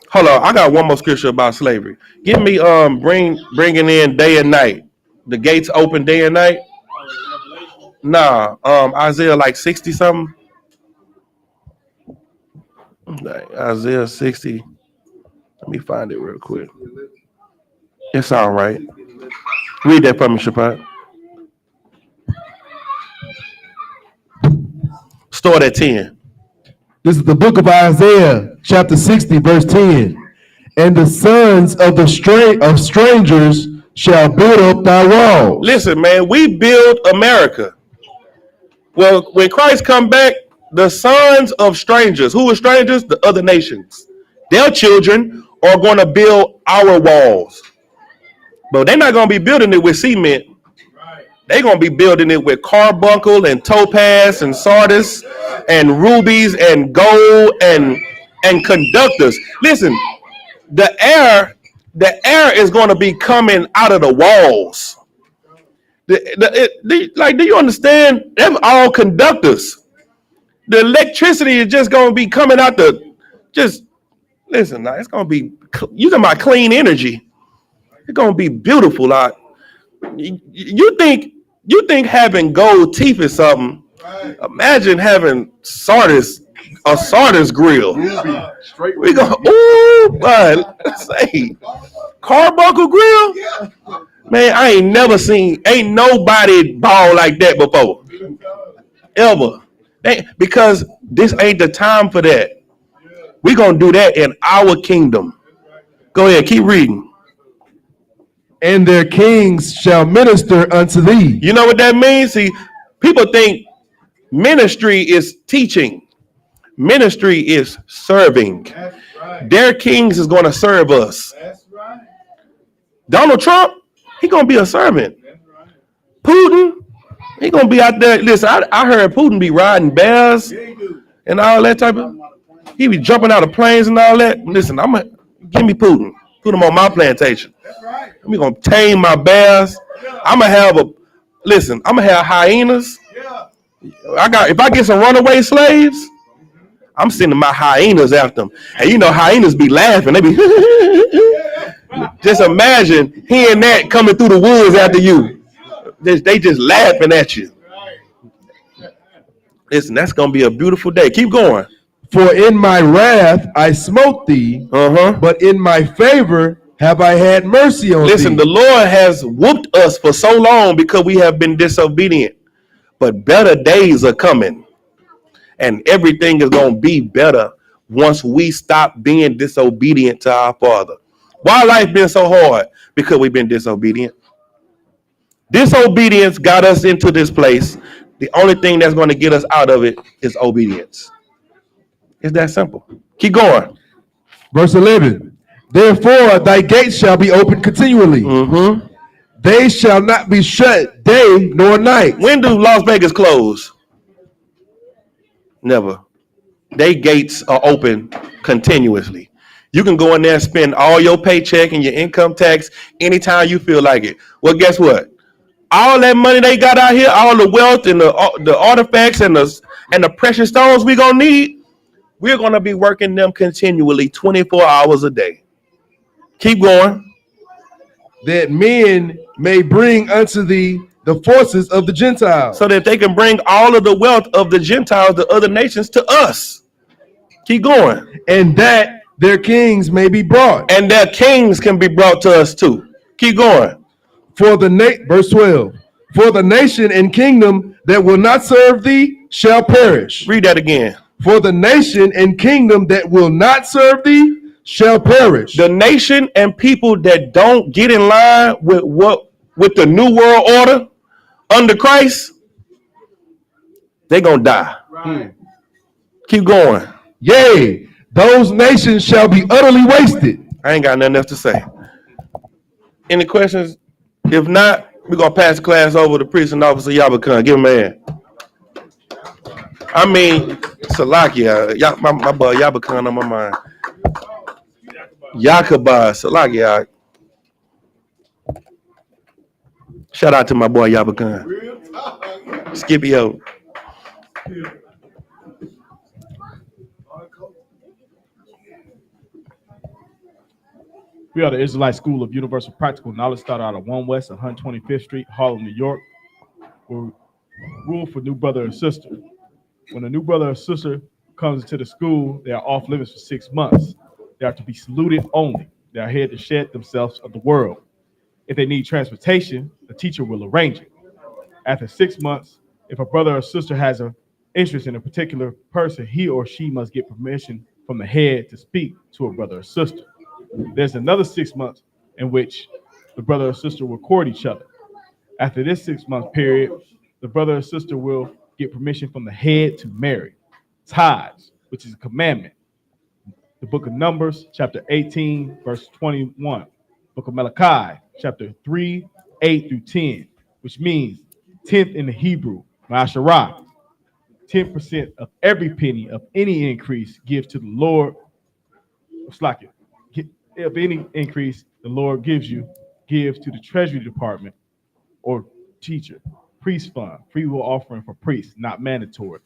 Hold on, I got one more scripture about slavery. Give me bringing in day and night. The gates open day and night. Nah, Isaiah like 60 something. Isaiah 60. Let me find it real quick. It's all right. Read that for me, Shapat. Start at 10. This is the book of Isaiah, chapter 60, verse 10. And the sons of the strangers shall build up thy walls. Listen, man, we build America. Well, when Christ come back, the sons of strangers, who are strangers? The other nations. Their children are going to build our walls. But they're not going to be building it with cement. They're going to be building it with carbuncle and topaz and sardis and rubies and gold and conductors. Listen, the air is going to be coming out of the walls. Do you understand? Them all conductors. The electricity is just going to be coming out listen, now it's going to be, you talking about clean energy. It's going to be beautiful. You think having gold teeth is something? Right. Imagine having a sardis grill. We go, ooh, but say carbuncle grill. Man, I ain't nobody ball like that before, ever. Because this ain't the time for that. We're gonna do that in our kingdom. Go ahead, keep reading. And their kings shall minister unto thee. You know what that means? See, people think ministry is teaching. Ministry is serving. That's right. Their kings is going to serve us. That's right. Donald Trump, he going to be a servant. That's right. Putin, he going to be out there. Listen, I heard Putin be riding bears and all that type of. He be jumping out of planes and all that. Listen, give me Putin. Put him on my plantation. That's right. I'm gonna tame my bears. I'm gonna have hyenas. Yeah. If I get some runaway slaves, I'm sending my hyenas after them. And you know, hyenas be laughing. They be just imagine hearing that coming through the woods after you. They just laughing at you. Listen, that's gonna be a beautiful day. Keep going. For in my wrath I smote thee, but in my favor have I had mercy on thee. Listen, the Lord has whooped us for so long because we have been disobedient. But better days are coming. And everything is going to be better once we stop being disobedient to our Father. Why life been so hard? Because we've been disobedient. Disobedience got us into this place. The only thing that's going to get us out of it is obedience. It's that simple. Keep going. Verse 11. Therefore thy gates shall be open continually. Mm-hmm. They shall not be shut day nor night. When do Las Vegas close? Never. They gates are open continuously. You can go in there and spend all your paycheck and your income tax anytime you feel like it. Well, guess what? All that money they got out here, all the wealth and the artifacts and the precious stones we're gonna need, we're gonna be working them continually 24 hours a day. Keep going. That men may bring unto thee the forces of the Gentiles. So that they can bring all of the wealth of the Gentiles, the other nations, to us. Keep going. And that their kings may be brought. And their kings can be brought to us too. Keep going. Verse 12. For the nation and kingdom that will not serve thee shall perish. Read that again. For the nation and kingdom that will not serve thee shall perish. The nation and people that don't get in line with the new world order under Christ, they're gonna die. Right. Keep going. Yea, those nations shall be utterly wasted. I ain't got nothing else to say. Any questions? If not, we're gonna pass the class over to Priest and Officer YAHANNA. Give him a hand. I mean, Salakia. My boy Yabakan on my mind. Yakaba, Salakia. Shout out to my boy Yabakan. Scipio. We are the Israelite School of Universal Practical Knowledge, started out of 1 West, 125th Street, Harlem, New York. We're rule for new brother and sister. When a new brother or sister comes into the school, they are off limits for 6 months. They are to be saluted only. They are here to shed themselves of the world. If they need transportation, the teacher will arrange it. After 6 months, if a brother or sister has an interest in a particular person, he or she must get permission from the head to speak to a brother or sister. There's another 6 months in which the brother or sister will court each other. After this 6 month period, the brother or sister will get permission from the head to marry. Tithes, which is a commandment. The book of Numbers, chapter 18, verse 21. Book of Malachi, chapter 3, 8 through 10, which means 10th in the Hebrew, Ma'asharah. 10% of every penny of any increase gives to the Lord. If any increase the Lord gives you, gives to the Treasury Department or teacher. Priest fund, free will offering for priests, not mandatory.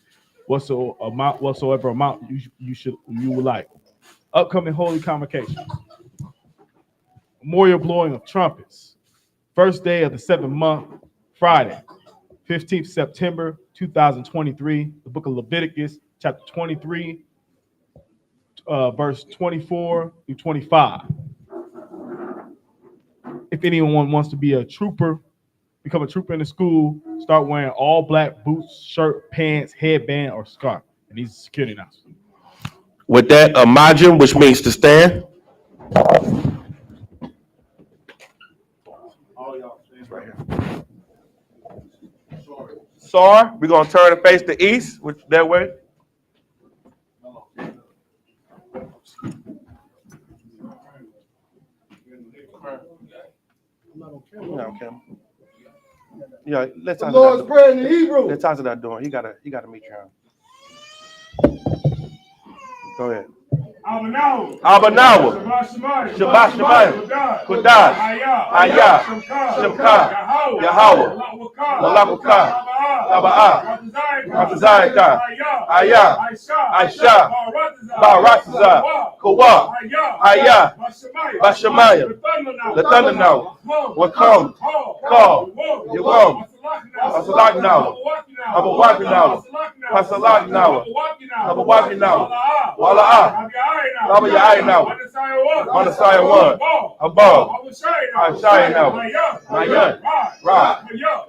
Whatsoever amount you would like. Upcoming holy convocation. Memorial blowing of trumpets. First day of the 7th month, Friday, 15th September 2023. The book of Leviticus, chapter 23, verse 24 through 25. If anyone wants to be a trooper, become a trooper in the school, start wearing all black boots, shirt, pants, headband, or scarf. And these are security announcements. With that, Amajim, which means to stand. Right here. Sar, we're going to turn and face the east, which that way. Yeah, let's talk Lord's Prayer in the Hebrew. Let's talk to that door. He gotta meet you. Go ahead. Abanawa. Shabbat Shemayim. Kudash. Ayah. Shemka. Yahweh. Malakukah. Taba'ah. Ratazayakah. Ayah. Aisha. Baratazah. Kawah. Ayah. Bashamayim. Lathandanawa. Wakam. Call. Yawam. Asalaknawa. Abawakinawa. Asalaknawa. Abawakinawa. Wala'ah. Baba YAHANNA. Manasaya one. Above. Ashaya now. Mayan. Ra.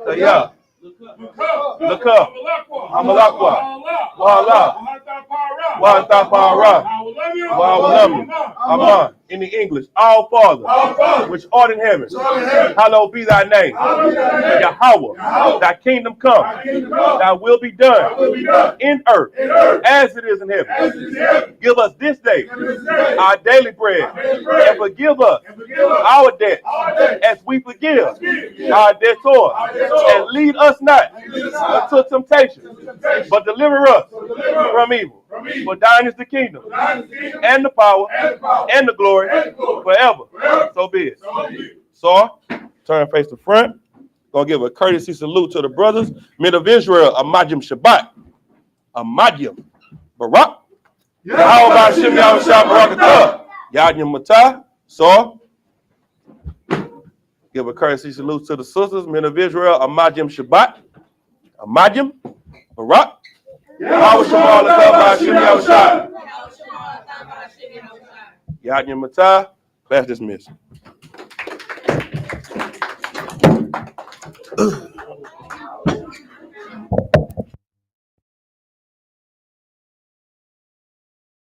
Taya. Look up. Amalakwa. Wala. Watapara. Wawalam. Aman. In the English, our Father, which art in heaven, hallowed be thy name. Yahweh, thy kingdom come, thy will be done in earth as it is in heaven. Give us this day our daily bread, and forgive us our debts as we forgive our debtors. And lead us not into temptation, but deliver us from evil. For thine is the kingdom, and the power, and the glory, forever. So be it. So, turn face to front. Gonna give a courtesy salute to the brothers. Men of Israel, Amajim Shabbat. Amajim Barak. How about Shem Yahushua Barakatah? Yadnim Matah. So, give a courtesy salute to the sisters. Men of Israel, Amajim Shabbat. Amajim Barak. How Shema Barakatah Shem Yahushua. Yadnim Matah. Class dismissed.